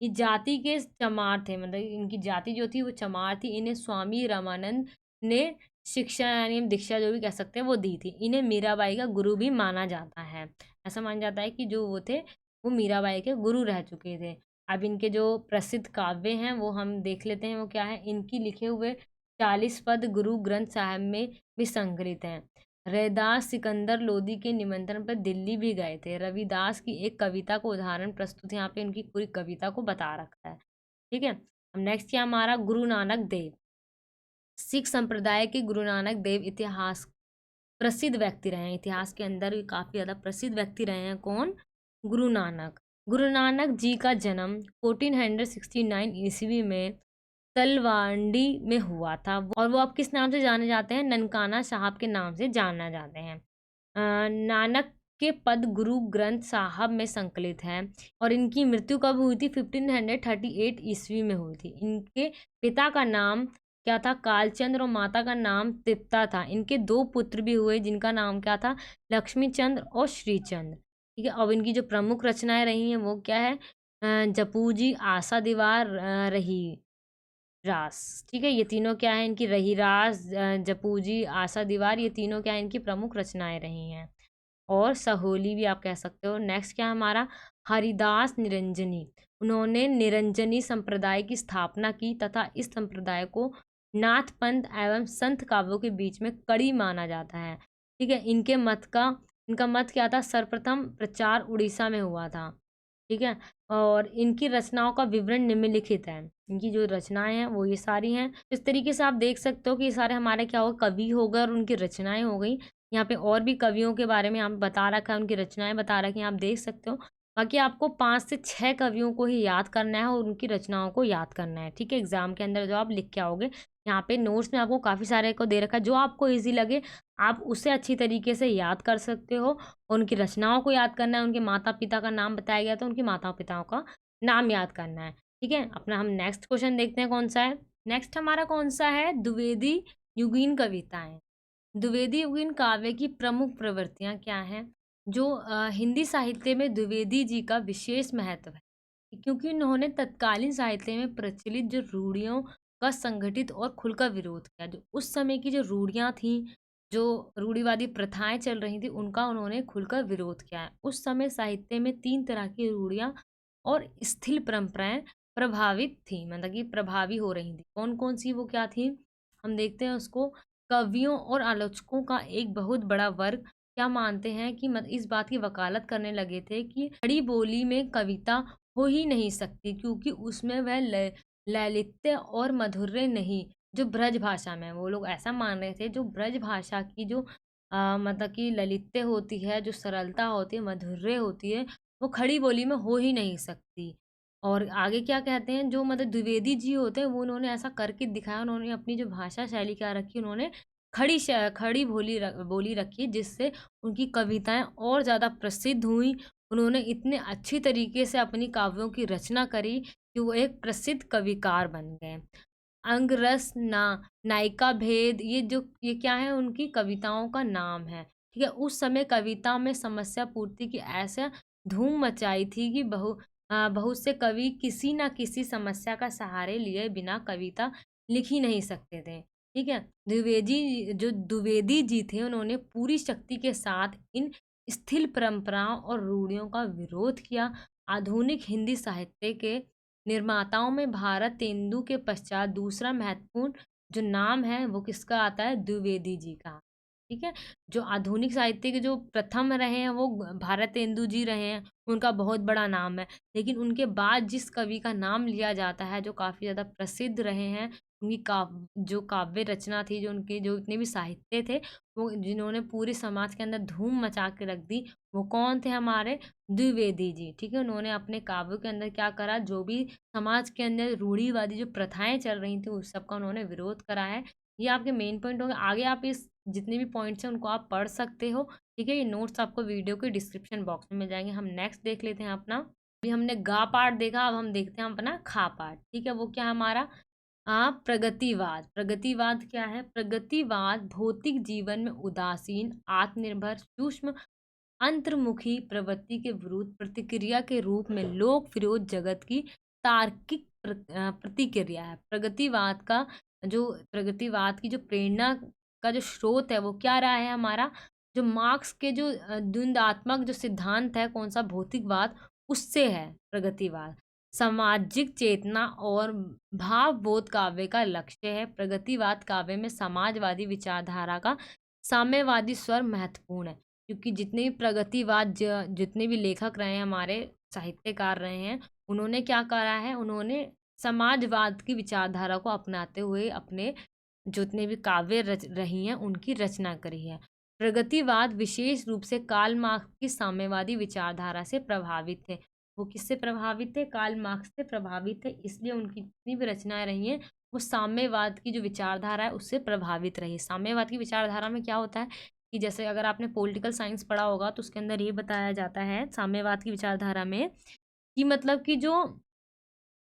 ये जाति के चमार थे, मतलब इनकी जाति जो थी वो चमार थी। इन्हें स्वामी रामानंद ने शिक्षा यानी हम दीक्षा जो भी कह सकते हैं वो दी थी। इन्हें मीराबाई का गुरु भी माना जाता है। ऐसा माना जाता है कि जो वो थे वो मीराबाई के गुरु रह चुके थे। अब इनके जो प्रसिद्ध काव्य हैं वो हम देख लेते हैं, वो क्या है। इनकी लिखे हुए 40 पद गुरु ग्रंथ साहब में भी संकलित हैं। रैदास सिकंदर लोदी के निमंत्रण पर दिल्ली भी गए थे। रविदास की एक कविता को उदाहरण प्रस्तुत यहाँ पे उनकी पूरी कविता को बता रखा है। ठीक है। अब नेक्स्ट क्या हमारा, गुरु नानक देव। सिख संप्रदाय के गुरु नानक देव इतिहास प्रसिद्ध व्यक्ति रहे हैं। इतिहास के अंदर काफी ज्यादा प्रसिद्ध व्यक्ति रहे हैं। कौन? गुरु नानक। गुरु नानक जी का जन्म 1469 ईस्वी में तलवांडी में हुआ था, और वो अब किस नाम से जाने जाते हैं? ननकाना साहब के नाम से जाना जाते हैं। नानक के पद गुरु ग्रंथ साहब में संकलित हैं, और इनकी मृत्यु कब हुई थी? 1538 ईस्वी में हुई थी। इनके पिता का नाम क्या था? कालचंद्र, और माता का नाम तृप्ता था। इनके 2 पुत्र भी हुए जिनका नाम क्या था? लक्ष्मी चंद्र और श्रीचंद्र। ठीक है। अब इनकी जो प्रमुख रचनाएं रही हैं वो क्या है? जपूजी, आशा दीवार, रही रास। ठीक है। ये तीनों क्या है? इनकी रही रास, जपूजी, आशा दीवार, ये तीनों क्या है? इनकी प्रमुख रचनाएं रही हैं। और सहोली भी आप कह सकते हो। नेक्स्ट क्या है हमारा? हरिदास निरंजनी। उन्होंने निरंजनी संप्रदाय की स्थापना की तथा इस संप्रदाय को नाथ पंथ एवं संत काव्यों के बीच में कड़ी माना जाता है। ठीक है। इनका मत क्या था? सर्वप्रथम प्रचार उड़ीसा में हुआ था। ठीक है। और इनकी रचनाओं का विवरण निम्नलिखित है। इनकी जो रचनाएं हैं वो ये सारी हैं। इस तरीके से आप देख सकते हो कि ये सारे हमारे क्या हो, कवि हो गए और उनकी रचनाएं हो गई। यहाँ पे और भी कवियों के बारे में यहाँ पे बता रखा है, उनकी रचनाएं बता रखी हैं, आप देख सकते हो। बाकी आपको 5 से 6 कवियों को ही याद करना है और उनकी रचनाओं को याद करना है। ठीक है। एग्जाम के अंदर जो आप लिख के आओगे, यहाँ पे नोट्स में आपको काफ़ी सारे को दे रखा है। जो आपको ईजी लगे आप उसे अच्छी तरीके से याद कर सकते हो, और उनकी रचनाओं को याद करना है। उनके माता पिता का नाम बताया गया तो उनके माता पिताओं का नाम याद करना है। ठीक है। अपना हम नेक्स्ट क्वेश्चन देखते हैं कौन सा है। नेक्स्ट हमारा कौन सा है? द्विवेदी युगीन कविताएं। द्विवेदी युगीन काव्य की प्रमुख प्रवृत्तियां क्या हैं? जो हिंदी साहित्य में द्विवेदी जी का विशेष महत्व है, क्योंकि उन्होंने तत्कालीन साहित्य में प्रचलित जो रूढ़ियों का संगठित और खुलकर विरोध किया। जो उस समय की जो रूढ़ियां थी, जो रूढ़िवादी प्रथाएं चल रही थी, उनका उन्होंने खुलकर विरोध किया है। उस समय साहित्य में 3 तरह की रूढ़ियां और स्थिर परंपराएं प्रभावित थी, मतलब कि प्रभावी हो रही थी। कौन कौन सी वो क्या थी? हम देखते हैं उसको। कवियों और आलोचकों का एक बहुत बड़ा वर्ग क्या मानते हैं कि इस बात की वकालत करने लगे थे कि खड़ी बोली में कविता हो ही नहीं सकती, क्योंकि उसमें वह ललित्य और माधुर्य नहीं जो ब्रज भाषा में। वो लोग ऐसा मान रहे थे, जो ब्रज भाषा की जो मतलब कि ललित्य होती है, जो सरलता होती है, माधुर्य होती है, वो खड़ी बोली में हो ही नहीं सकती। और आगे क्या कहते हैं, जो मतलब द्विवेदी जी होते हैं वो उन्होंने ऐसा करके दिखाया। उन्होंने अपनी जो भाषा शैली क्या रखी, उन्होंने खड़ी बोली रखी, जिससे उनकी कविताएं और ज़्यादा प्रसिद्ध हुई। उन्होंने इतने अच्छी तरीके से अपनी काव्यों की रचना करी कि वो एक प्रसिद्ध कविकार बन गए। अंग रस ना नायिका भेद, ये क्या है? उनकी कविताओं का नाम है। ठीक है। उस समय कविता में समस्या पूर्ति की ऐसा धूम मचाई थी कि बहुत से कवि किसी ना किसी समस्या का सहारे लिए बिना कविता लिख ही नहीं सकते थे। ठीक है। द्विवेदी जी थे, उन्होंने पूरी शक्ति के साथ इन स्थिर परंपराओं और रूढ़ियों का विरोध किया। आधुनिक हिंदी साहित्य के निर्माताओं में भारत तेंदु के पश्चात दूसरा महत्वपूर्ण जो नाम है वो किसका आता है? द्विवेदी जी का। ठीक है। जो आधुनिक साहित्य के जो प्रथम रहे हैं वो भारत तेंदु जी रहे हैं, उनका बहुत बड़ा नाम है। लेकिन उनके बाद जिस कवि का नाम लिया जाता है, जो काफ़ी ज़्यादा प्रसिद्ध रहे हैं, उनकी जो काव्य रचना थी, जो उनके जो इतने भी साहित्य थे, वो जिन्होंने पूरे समाज के अंदर धूम मचा के रख दी, वो कौन थे? हमारे द्विवेदी जी। ठीक है। उन्होंने अपने काव्यों के अंदर क्या करा? जो भी समाज के अंदर रूढ़िवादी जो प्रथाएं चल रही थी उस सब का उन्होंने विरोध करा है। ये आपके मेन पॉइंट होंगे। आगे आप इस जितने भी पॉइंट्स हैं उनको आप पढ़ सकते हो। ठीक है। ये नोट्स आपको वीडियो के डिस्क्रिप्शन बॉक्स में मिल जाएंगे। हम नेक्स्ट देख लेते हैं अपना। अभी हमने गा पार्ट देखा, अब हम देखते हैं अपना खा पार्ट। ठीक है। वो क्या है हमारा? प्रगतिवाद। प्रगतिवाद क्या है? प्रगतिवाद भौतिक जीवन में उदासीन, आत्मनिर्भर, सूक्ष्म, अंतर्मुखी प्रवृत्ति के विरुद्ध प्रतिक्रिया के रूप में लोक विरोध जगत की तार्किक प्रतिक्रिया है। प्रगतिवाद की जो प्रेरणा इसका जो स्रोत है वो क्या रहा है हमारा, जो मार्क्स के जो द्वंद्वात्मक जो सिद्धांत है कौन सा, भौतिकवाद, उससे है प्रगतिवाद। सामाजिक चेतना और भावबोध काव्य का लक्ष्य है। प्रगतिवाद काव्य में समाजवादी विचारधारा का साम्यवादी स्वर महत्वपूर्ण है, क्योंकि जितने भी प्रगतिवाद जितने भी लेखक रहे हैं, हमारे साहित्यकार रहे हैं, उन्होंने क्या करा है, उन्होंने समाजवाद की विचारधारा को अपनाते हुए अपने जितने भी काव्य रही हैं उनकी रचना करी है। प्रगतिवाद विशेष रूप से कार्ल मार्क्स की साम्यवादी विचारधारा से प्रभावित है। वो किससे प्रभावित थे, कार्ल मार्क्स से प्रभावित थे, इसलिए उनकी जितनी भी रचनाएं रही हैं वो साम्यवाद की जो विचारधारा है उससे प्रभावित रही। साम्यवाद की विचारधारा में क्या होता है कि जैसे अगर आपने पॉलिटिकल साइंस पढ़ा होगा तो उसके अंदर ये बताया जाता है साम्यवाद की विचारधारा में कि मतलब कि जो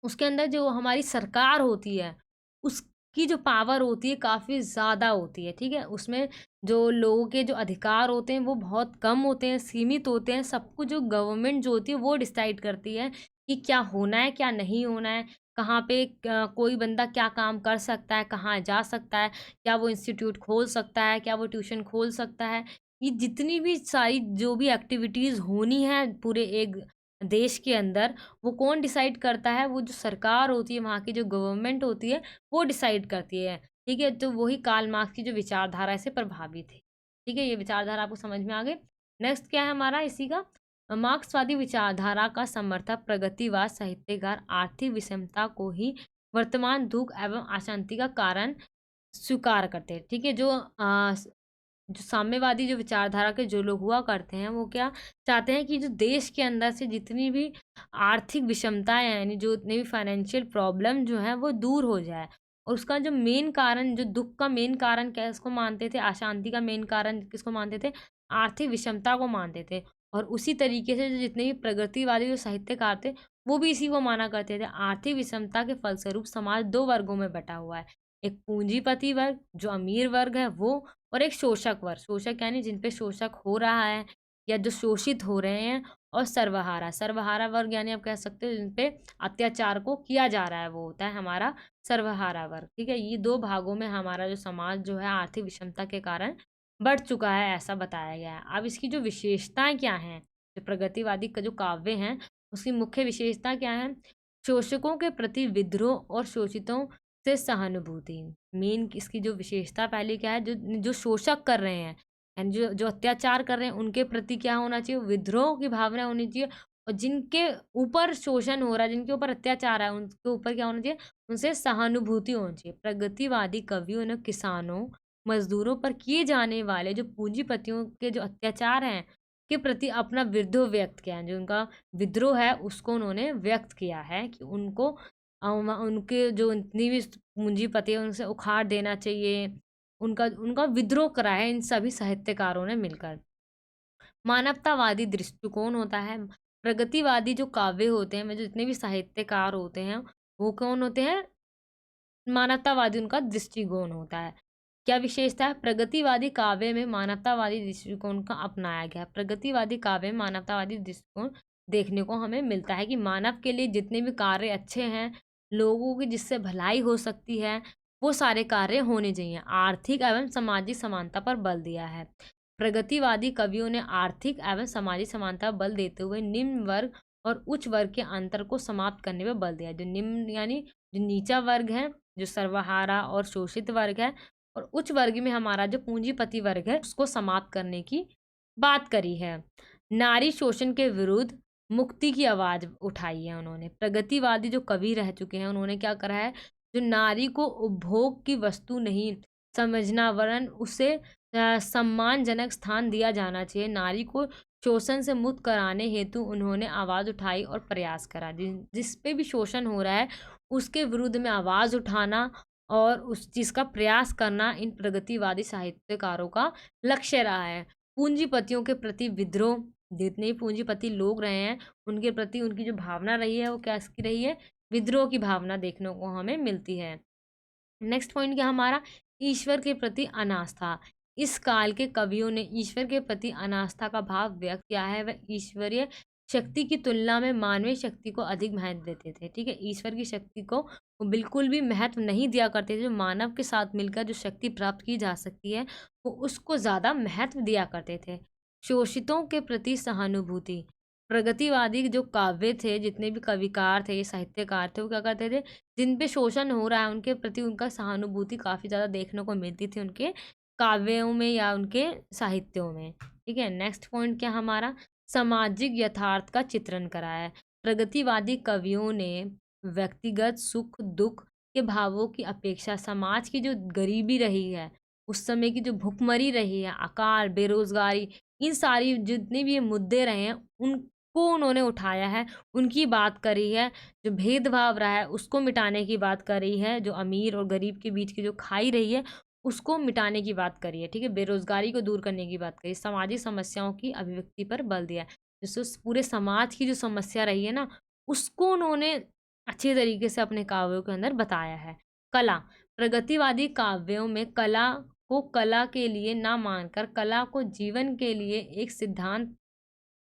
उसके अंदर जो हमारी सरकार होती है, उसकी जो पावर होती है काफ़ी ज़्यादा होती है, ठीक है? उसमें जो लोगों के जो अधिकार होते हैं वो बहुत कम होते हैं, सीमित होते हैं। सब कुछ जो गवर्नमेंट जो होती है वो डिसाइड करती है कि क्या होना है, क्या नहीं होना है, कहाँ पे कोई बंदा क्या काम कर सकता है, कहाँ जा सकता है, क्या वो इंस्टीट्यूट खोल सकता है, क्या वो ट्यूशन खोल सकता है। ये जितनी भी सारी जो भी एक्टिविटीज़ होनी है पूरे एक देश के अंदर, वो कौन डिसाइड करता है? वो जो सरकार होती है, वहाँ की जो गवर्नमेंट होती है, वो डिसाइड करती है, ठीक है? तो वही कार्ल मार्क्स की जो विचारधारा है, इससे प्रभावित है, ठीक है? ये विचारधारा आपको समझ में आ गई। नेक्स्ट क्या है हमारा इसी का, मार्क्सवादी विचारधारा का समर्थक प्रगतिवाद साहित्यकार आर्थिक विषमता को ही वर्तमान दुःख एवं अशांति का कारण स्वीकार करते हैं, ठीक है? जो साम्यवादी जो विचारधारा के जो लोग हुआ करते हैं वो क्या चाहते हैं कि जो देश के अंदर से जितनी भी आर्थिक विषमताएं हैं, यानी जो इतने भी फाइनेंशियल प्रॉब्लम जो है वो दूर हो जाए। और उसका जो मेन कारण, जो दुख का मेन कारण किसको मानते थे, अशांति का मेन कारण किसको मानते थे, आर्थिक विषमता को मानते थे। और उसी तरीके से जो जितने भी प्रगतिवादी जो साहित्यकार थे वो भी इसी को माना करते थे। आर्थिक विषमता के फलस्वरूप समाज दो वर्गों में बटा हुआ है, एक पूंजीपति वर्ग जो अमीर वर्ग है वो, और एक शोषक वर्ग, शोषक यानी जिन पे शोषक हो रहा है या जो शोषित हो रहे हैं, और सर्वहारा, सर्वहारा वर्ग यानी आप कह सकते हो जिन पे अत्याचार को किया जा रहा है, वो होता है हमारा सर्वहारा वर्ग, ठीक है? ये दो भागों में हमारा जो समाज जो है आर्थिक विषमता के कारण बढ़ चुका है, ऐसा बताया गया है। अब इसकी जो विशेषताएं क्या हैं, जो प्रगतिवादी का जो काव्य हैं उसकी मुख्य विशेषता क्या है, शोषकों के प्रति विद्रोह और शोषितों से सहानुभूति। मेन इसकी जो विशेषता पहले क्या है, जो जो शोषक कर रहे हैं एंड जो जो अत्याचार कर रहे हैं उनके प्रति क्या होना चाहिए, विद्रोह की भावना होनी चाहिए। और जिनके ऊपर शोषण हो रहा है, जिनके ऊपर अत्याचार है, उनके ऊपर क्या होना चाहिए, उनसे सहानुभूति होनी चाहिए। प्रगतिवादी कवियों ने किसानों मजदूरों पर किए जाने वाले जो पूंजीपतियों के जो अत्याचार हैं के प्रति अपना विद्रोह व्यक्त किया है। जो उनका विद्रोह है उसको उन्होंने व्यक्त किया है कि उनको उनके जो इतनी भी पूंजीपति है उनसे उखाड़ देना चाहिए। उनका उनका विद्रोह करा है इन सभी साहित्यकारों ने मिलकर। मानवतावादी दृष्टिकोण होता है। प्रगतिवादी जो काव्य होते हैं, में जो जितने भी साहित्यकार होते हैं, वो कौन होते हैं? मानवतावादी उनका दृष्टिकोण होता है। क्या विशेषता है? प्रगतिवादी काव्य में मानवतावादी दृष्टिकोण का अपनाया गया है। प्रगतिवादी काव्य में मानवतावादी दृष्टिकोण देखने को हमें मिलता है कि मानव के लिए जितने भी कार्य अच्छे हैं, लोगों की जिससे भलाई हो सकती है, वो सारे कार्य होने चाहिए। आर्थिक एवं सामाजिक समानता पर बल दिया है। प्रगतिवादी कवियों ने आर्थिक एवं सामाजिक समानता पर बल देते हुए निम्न वर्ग और उच्च वर्ग के अंतर को समाप्त करने पर बल दिया। जो निम्न यानी जो नीचा वर्ग है, जो सर्वहारा और शोषित वर्ग है, और उच्च वर्ग में हमारा जो पूंजीपति वर्ग है उसको समाप्त करने की बात करी है। नारी शोषण के विरुद्ध मुक्ति की आवाज उठाई है उन्होंने। प्रगतिवादी जो कवि रह चुके हैं उन्होंने क्या करा है, जो नारी को उपभोग की वस्तु नहीं समझना वरन उसे सम्मानजनक स्थान दिया जाना चाहिए, नारी को शोषण से मुक्त कराने हेतु उन्होंने आवाज उठाई और प्रयास करा। जिस पे भी शोषण हो रहा है उसके विरुद्ध में आवाज उठाना और उस चीज़ का प्रयास करना इन प्रगतिवादी साहित्यकारों का लक्ष्य रहा है। पूंजीपतियों के प्रति विद्रोह, जितने भी पूंजीपति लोग रहे हैं उनके प्रति उनकी जो भावना रही है वो कैसी रही है, विद्रोह की भावना देखने को हमें मिलती है। नेक्स्ट पॉइंट क्या हमारा, ईश्वर के प्रति अनास्था। इस काल के कवियों ने ईश्वर के प्रति अनास्था का भाव व्यक्त किया है। वह ईश्वरीय शक्ति की तुलना में मानवीय शक्ति को अधिक महत्व देते थे, ठीक है? ईश्वर की शक्ति को वो बिल्कुल भी महत्व नहीं दिया करते थे, जो मानव के साथ मिलकर जो शक्ति प्राप्त की जा सकती है, वो उसको ज़्यादा महत्व दिया करते थे। शोषितों के प्रति सहानुभूति, प्रगतिवादी जो काव्य थे, जितने भी कविकार थे, साहित्यकार थे, वो क्या करते थे, जिन पे शोषण हो रहा है, उनके प्रति उनका सहानुभूति काफ़ी ज़्यादा देखने को मिलती थी उनके काव्यों में या उनके साहित्यों में, ठीक है? नेक्स्ट पॉइंट क्या हमारा, सामाजिक यथार्थ का चित्रण करा है। प्रगतिवादी कवियों ने व्यक्तिगत सुख दुख के भावों की अपेक्षा समाज की जो गरीबी रही है, उस समय की जो भुखमरी रही है, अकाल, बेरोजगारी, इन सारी जितने भी ये मुद्दे रहे हैं, उनको उन्होंने उठाया है, उनकी बात करी है। जो भेदभाव रहा है उसको मिटाने की बात करी है, जो अमीर और गरीब के बीच की जो खाई रही है उसको मिटाने की बात करी है, ठीक है? बेरोज़गारी को दूर करने की बात करी है, सामाजिक समस्याओं की अभिव्यक्ति पर बल दिया है। जैसे उस पूरे समाज की जो समस्या रही है ना, उसको उन्होंने अच्छे तरीके से अपने काव्यों के अंदर बताया है। कला, प्रगतिवादी काव्यों में कला को कला के लिए ना मानकर कला को जीवन के लिए एक सिद्धांत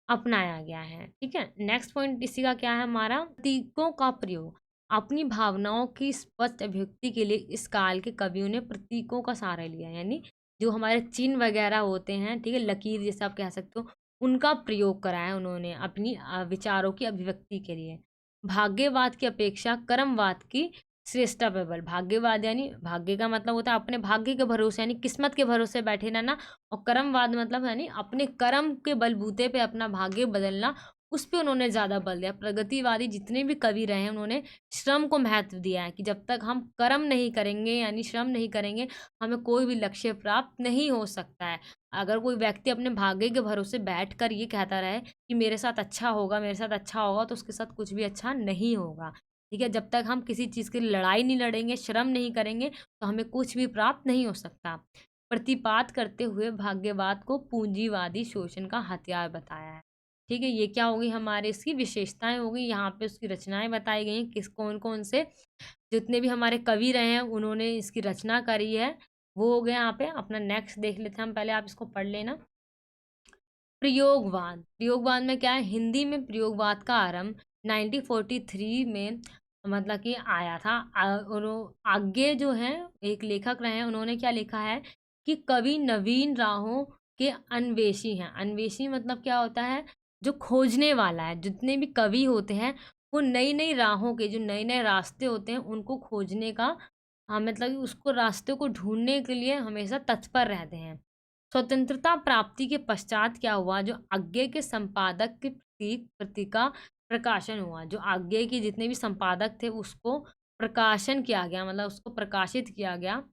अपनाया गया है, ठीक है? नेक्स्ट पॉइंट इसी का क्या है हमारा, प्रतीकों का प्रयोग। अपनी भावनाओं की स्पष्ट अभिव्यक्ति के लिए इस काल के कवियों ने प्रतीकों का सहारा लिया, यानी जो हमारे चिन्ह वगैरह होते हैं, ठीक है, लकीर जैसे आप कह सकते हो, उनका प्रयोग करा है उन्होंने अपनी विचारों की अभिव्यक्ति के लिए। भाग्यवाद की अपेक्षा कर्मवाद की श्रेष्ठता पे बल। भाग्यवाद यानी भाग्य का मतलब होता है अपने भाग्य के भरोसे, यानी किस्मत के भरोसे बैठे रहना, और कर्मवाद मतलब यानी अपने कर्म के बलबूते पे अपना भाग्य बदलना, उस पे उन्होंने ज़्यादा बल दिया। प्रगतिवादी जितने भी कवि रहे हैं, उन्होंने श्रम को महत्व दिया है कि जब तक हम कर्म नहीं करेंगे यानी श्रम नहीं करेंगे, हमें कोई भी लक्ष्य प्राप्त नहीं हो सकता है। अगर कोई व्यक्ति अपने भाग्य के भरोसे बैठकर ये कहता रहे कि मेरे साथ अच्छा होगा, मेरे साथ अच्छा होगा, तो उसके साथ कुछ भी अच्छा नहीं होगा, ठीक है? जब तक हम किसी चीज़ की लड़ाई नहीं लड़ेंगे, श्रम नहीं करेंगे, तो हमें कुछ भी प्राप्त नहीं हो सकता। प्रतिपात करते हुए भाग्यवाद को पूंजीवादी शोषण का हथियार बताया है, ठीक है? ये क्या होगी, हमारे इसकी विशेषताएं होगी, यहाँ पे उसकी रचनाएं बताई गई हैं, किस कौन कौन से जितने भी हमारे कवि रहे हैं उन्होंने इसकी रचना करी है, वो हो गया यहाँ पे। अपना नेक्स्ट देख लेते हैं हम, पहले आप इसको पढ़ लेना। प्रयोगवाद, प्रयोगवाद में क्या है, हिंदी में प्रयोगवाद का आरंभ 1943 में मतलब कि आया था। और आगे जो है एक लेखक रहे हैं, उन्होंने क्या लिखा है कि कवि नवीन राहों के अन्वेषी हैं। अन्वेषी मतलब क्या होता है, जो खोजने वाला है। जितने भी कवि होते हैं वो नई नई राहों के, जो नए नए रास्ते होते हैं उनको खोजने का, हाँ मतलब कि उसको रास्ते को ढूंढने के लिए हमेशा तत्पर रहते हैं। स्वतंत्रता प्राप्ति के पश्चात क्या हुआ, जो आज्ञे के संपादक के प्रति का प्रकाशन हुआ। जो आज्ञे के जितने भी संपादक थे उसको प्रकाशन किया गया, मतलब उसको प्रकाशित किया गया।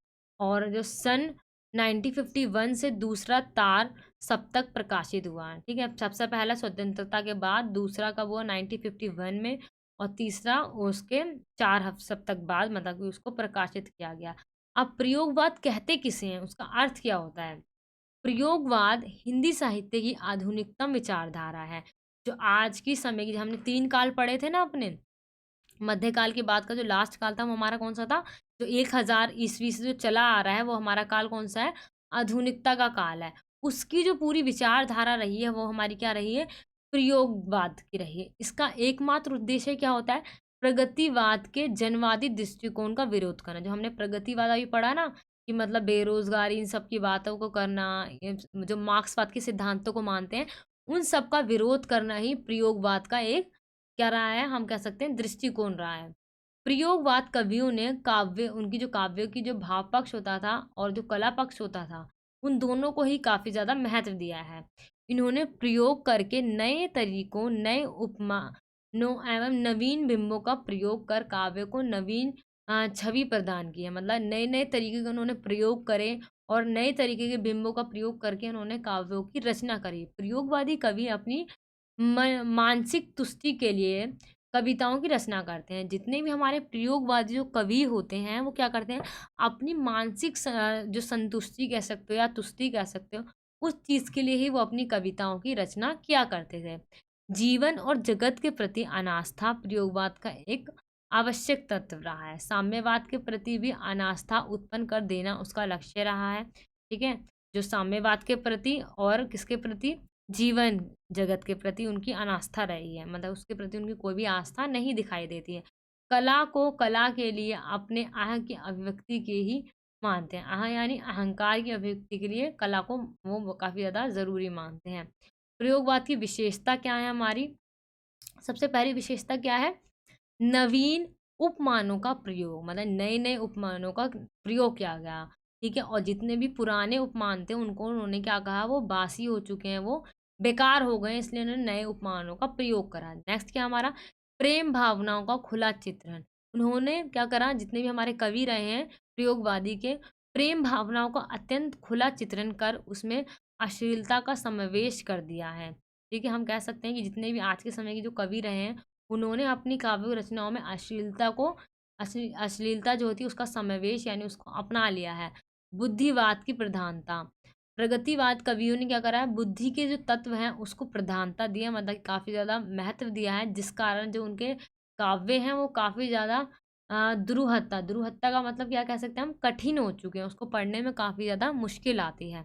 और जो सन 1951 से दूसरा तार सप्तक प्रकाशित हुआ, ठीक है? सबसे पहला स्वतंत्रता के बाद, दूसरा कब हुआ 1951 में, और तीसरा उसके 4 सप्तक बाद, मतलब कि उसको प्रकाशित किया गया। अब प्रयोगवाद कहते किसे हैं, उसका अर्थ क्या होता है? प्रयोगवाद हिंदी साहित्य की आधुनिकतम विचारधारा है, जो आज की समय की, हमने 3 काल पढ़े थे ना अपने, मध्यकाल के बाद का जो लास्ट काल था वो हमारा कौन सा था, जो 1000 ईस्वी से जो चला आ रहा है वो हमारा काल कौन सा है, आधुनिकता का काल है। उसकी जो पूरी विचारधारा रही है वो हमारी क्या रही है, प्रयोगवाद की रही है। इसका एकमात्र उद्देश्य क्या होता है, प्रगतिवाद के जनवादी दृष्टिकोण का विरोध करना। जो हमने प्रगतिवाद अभी पढ़ा ना, कि मतलब बेरोजगारी, इन सब की बातों को करना, ये जो मार्क्सवाद के सिद्धांतों को मानते हैं, उन सब का विरोध करना ही प्रयोगवाद का एक क्या रहा है, हम कह सकते हैं दृष्टिकोण रहा है। प्रयोगवाद कवियों ने काव्य, उनकी जो काव्यों की जो भाव पक्ष होता था और जो कला पक्ष होता था, उन दोनों को ही काफी ज्यादा महत्व दिया है। इन्होंने प्रयोग करके नए तरीकों, नए उपमानों एवं नवीन बिंबों का प्रयोग कर काव्य को नवीन छवि प्रदान की है। मतलब नए नए तरीके के उन्होंने प्रयोग करे और नए तरीके के बिंबों का प्रयोग करके उन्होंने काव्यों की रचना करी। प्रयोगवादी कवि अपनी मानसिक तुष्टि के लिए कविताओं की रचना करते हैं। जितने भी हमारे प्रयोगवादी जो कवि होते हैं वो क्या करते हैं, अपनी मानसिक जो संतुष्टि कह सकते हो या तुष्टि कह सकते हो, उस चीज के लिए ही वो अपनी कविताओं की रचना किया करते थे। जीवन और जगत के प्रति अनास्था प्रयोगवाद का एक आवश्यक तत्व रहा है। साम्यवाद के प्रति भी अनास्था उत्पन्न कर देना उसका लक्ष्य रहा है, ठीक है? जो साम्यवाद के प्रति और किसके प्रति, जीवन जगत के प्रति उनकी अनास्था रही है, मतलब उसके प्रति उनकी कोई भी आस्था नहीं दिखाई देती है। कला को कला के लिए अपने अह की अभिव्यक्ति के ही मानते हैं। अह यानी अहंकार की अभिव्यक्ति के लिए कला को वो काफ़ी ज़्यादा ज़रूरी मानते हैं। प्रयोगवाद की विशेषता क्या है हमारी? सबसे पहली विशेषता क्या है? नवीन उपमानों का प्रयोग, मतलब नए-नए उपमानों का प्रयोग किया गया, ठीक है? और जितने भी पुराने उपमान थे उनको उन्होंने क्या कहा, वो बासी हो चुके हैं, वो बेकार हो गए हैं, इसलिए उन्होंने नए उपमानों का प्रयोग करा। नेक्स्ट क्या हमारा? प्रेम भावनाओं का खुला चित्रण। उन्होंने क्या करा, जितने भी हमारे कवि रहे हैं प्रयोगवादी के, प्रेम भावनाओं का अत्यंत खुला चित्रण कर उसमें अश्लीलता का समावेश कर दिया है। ठीक है? हम कह सकते हैं कि जितने भी आज के समय के जो कवि रहे हैं उन्होंने अपनी काव्य रचनाओं में अश्लीलता जो होती है उसका समावेश यानी उसको अपना लिया है। बुद्धिवाद की प्रधानता। प्रगतिवाद कवियों ने क्या करा है, बुद्धि के जो तत्व हैं उसको प्रधानता दी है, मतलब काफ़ी ज़्यादा महत्व दिया है, जिस कारण जो उनके काव्य हैं वो काफ़ी ज़्यादा दुरूहता दुरूहता का मतलब क्या कह सकते हैं हम, कठिन हो चुके हैं, उसको पढ़ने में काफ़ी ज़्यादा मुश्किल आती है।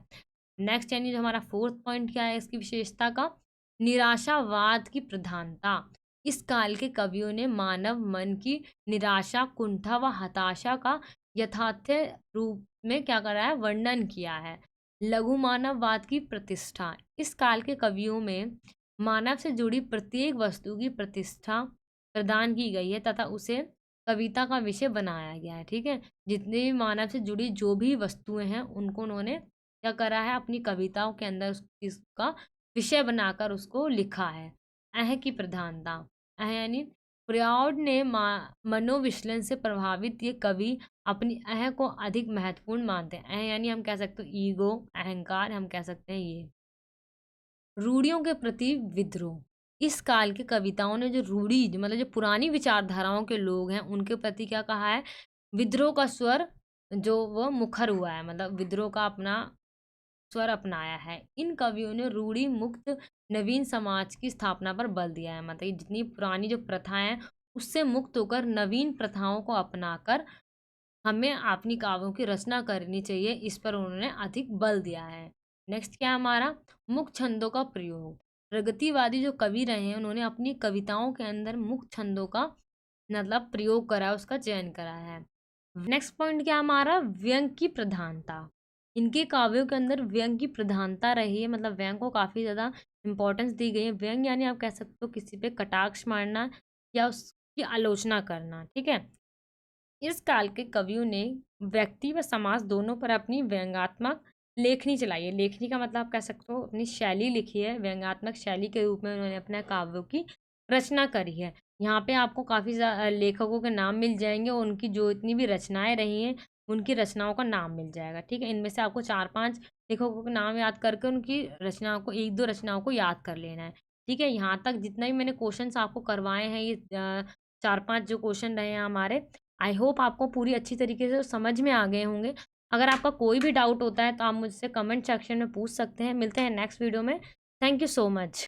नेक्स्ट यानी जो हमारा फोर्थ पॉइंट क्या है इसकी विशेषता का, निराशावाद की प्रधानता। इस काल के कवियों ने मानव मन की निराशा, कुंठा व हताशा का यथार्थ रूप में क्या करा है, वर्णन किया है। लघु मानववाद की प्रतिष्ठा। इस काल के कवियों में मानव से जुड़ी प्रत्येक वस्तु की प्रतिष्ठा प्रदान की गई है तथा उसे कविता का विषय बनाया गया है। ठीक है, जितने भी मानव से जुड़ी जो भी वस्तुएं हैं उनको उन्होंने क्या करा है, अपनी कविताओं के अंदर उस इसका विषय बनाकर उसको लिखा है। अह की प्रधानता। अह यानी फ्राउड ने मनोविश्लेषण से प्रभावित ये कवि अपनी अह को अधिक महत्वपूर्ण मानते हैं। अह यानी हम कह सकते हैं ईगो, अहंकार, हम कह सकते हैं ये। रूढ़ियों के प्रति विद्रोह। इस काल की कविताओं ने जो रूढ़ी मतलब जो पुरानी विचारधाराओं के लोग हैं उनके प्रति क्या कहा है, विद्रोह का स्वर जो वो मुखर हुआ है, मतलब विद्रोह का अपना स्वर अपनाया है। इन कवियों ने रूढ़ि मुक्त नवीन समाज की स्थापना पर बल दिया है, मतलब ये जितनी पुरानी जो प्रथाएं हैं उससे मुक्त होकर नवीन प्रथाओं को अपनाकर हमें अपनी काव्यों की रचना करनी चाहिए, इस पर उन्होंने अधिक बल दिया है। नेक्स्ट क्या है हमारा, मुक्त छंदों का प्रयोग। प्रगतिवादी जो कवि रहे हैं उन्होंने अपनी कविताओं के अंदर मुक्त छंदों का मतलब प्रयोग करा है, उसका चयन करा है। नेक्स्ट पॉइंट क्या हमारा, व्यंग की प्रधानता। इनके काव्यों के अंदर व्यंग की प्रधानता रही है, मतलब व्यंग को काफ़ी ज़्यादा इम्पोर्टेंस दी गई है। व्यंग यानी आप कह सकते हो किसी पे कटाक्ष मारना या उसकी आलोचना करना। ठीक है, इस काल के कवियों ने व्यक्ति व समाज दोनों पर अपनी व्यंग्यात्मक लेखनी चलाई है। लेखनी का मतलब आप कह सकते हो अपनी शैली लिखी है, व्यंग्यात्मक शैली के रूप में उन्होंने अपने काव्यों की रचना करी है। यहाँ पे आपको काफ़ी लेखकों के नाम मिल जाएंगे और उनकी जो इतनी भी रचनाएं रही हैं उनकी रचनाओं का नाम मिल जाएगा। ठीक है, इनमें से आपको 4-5 लेखकों के नाम याद करके उनकी रचनाओं को, 1-2 रचनाओं को याद कर लेना है। ठीक है, यहाँ तक जितना भी मैंने क्वेश्चंस आपको करवाए हैं, ये 4-5 जो क्वेश्चन रहे हैं हमारे, आई होप आपको पूरी अच्छी तरीके से समझ में आ गए होंगे। अगर आपका कोई भी डाउट होता है तो आप मुझसे कमेंट सेक्शन में पूछ सकते हैं। मिलते हैं नेक्स्ट वीडियो में। Thank you so much.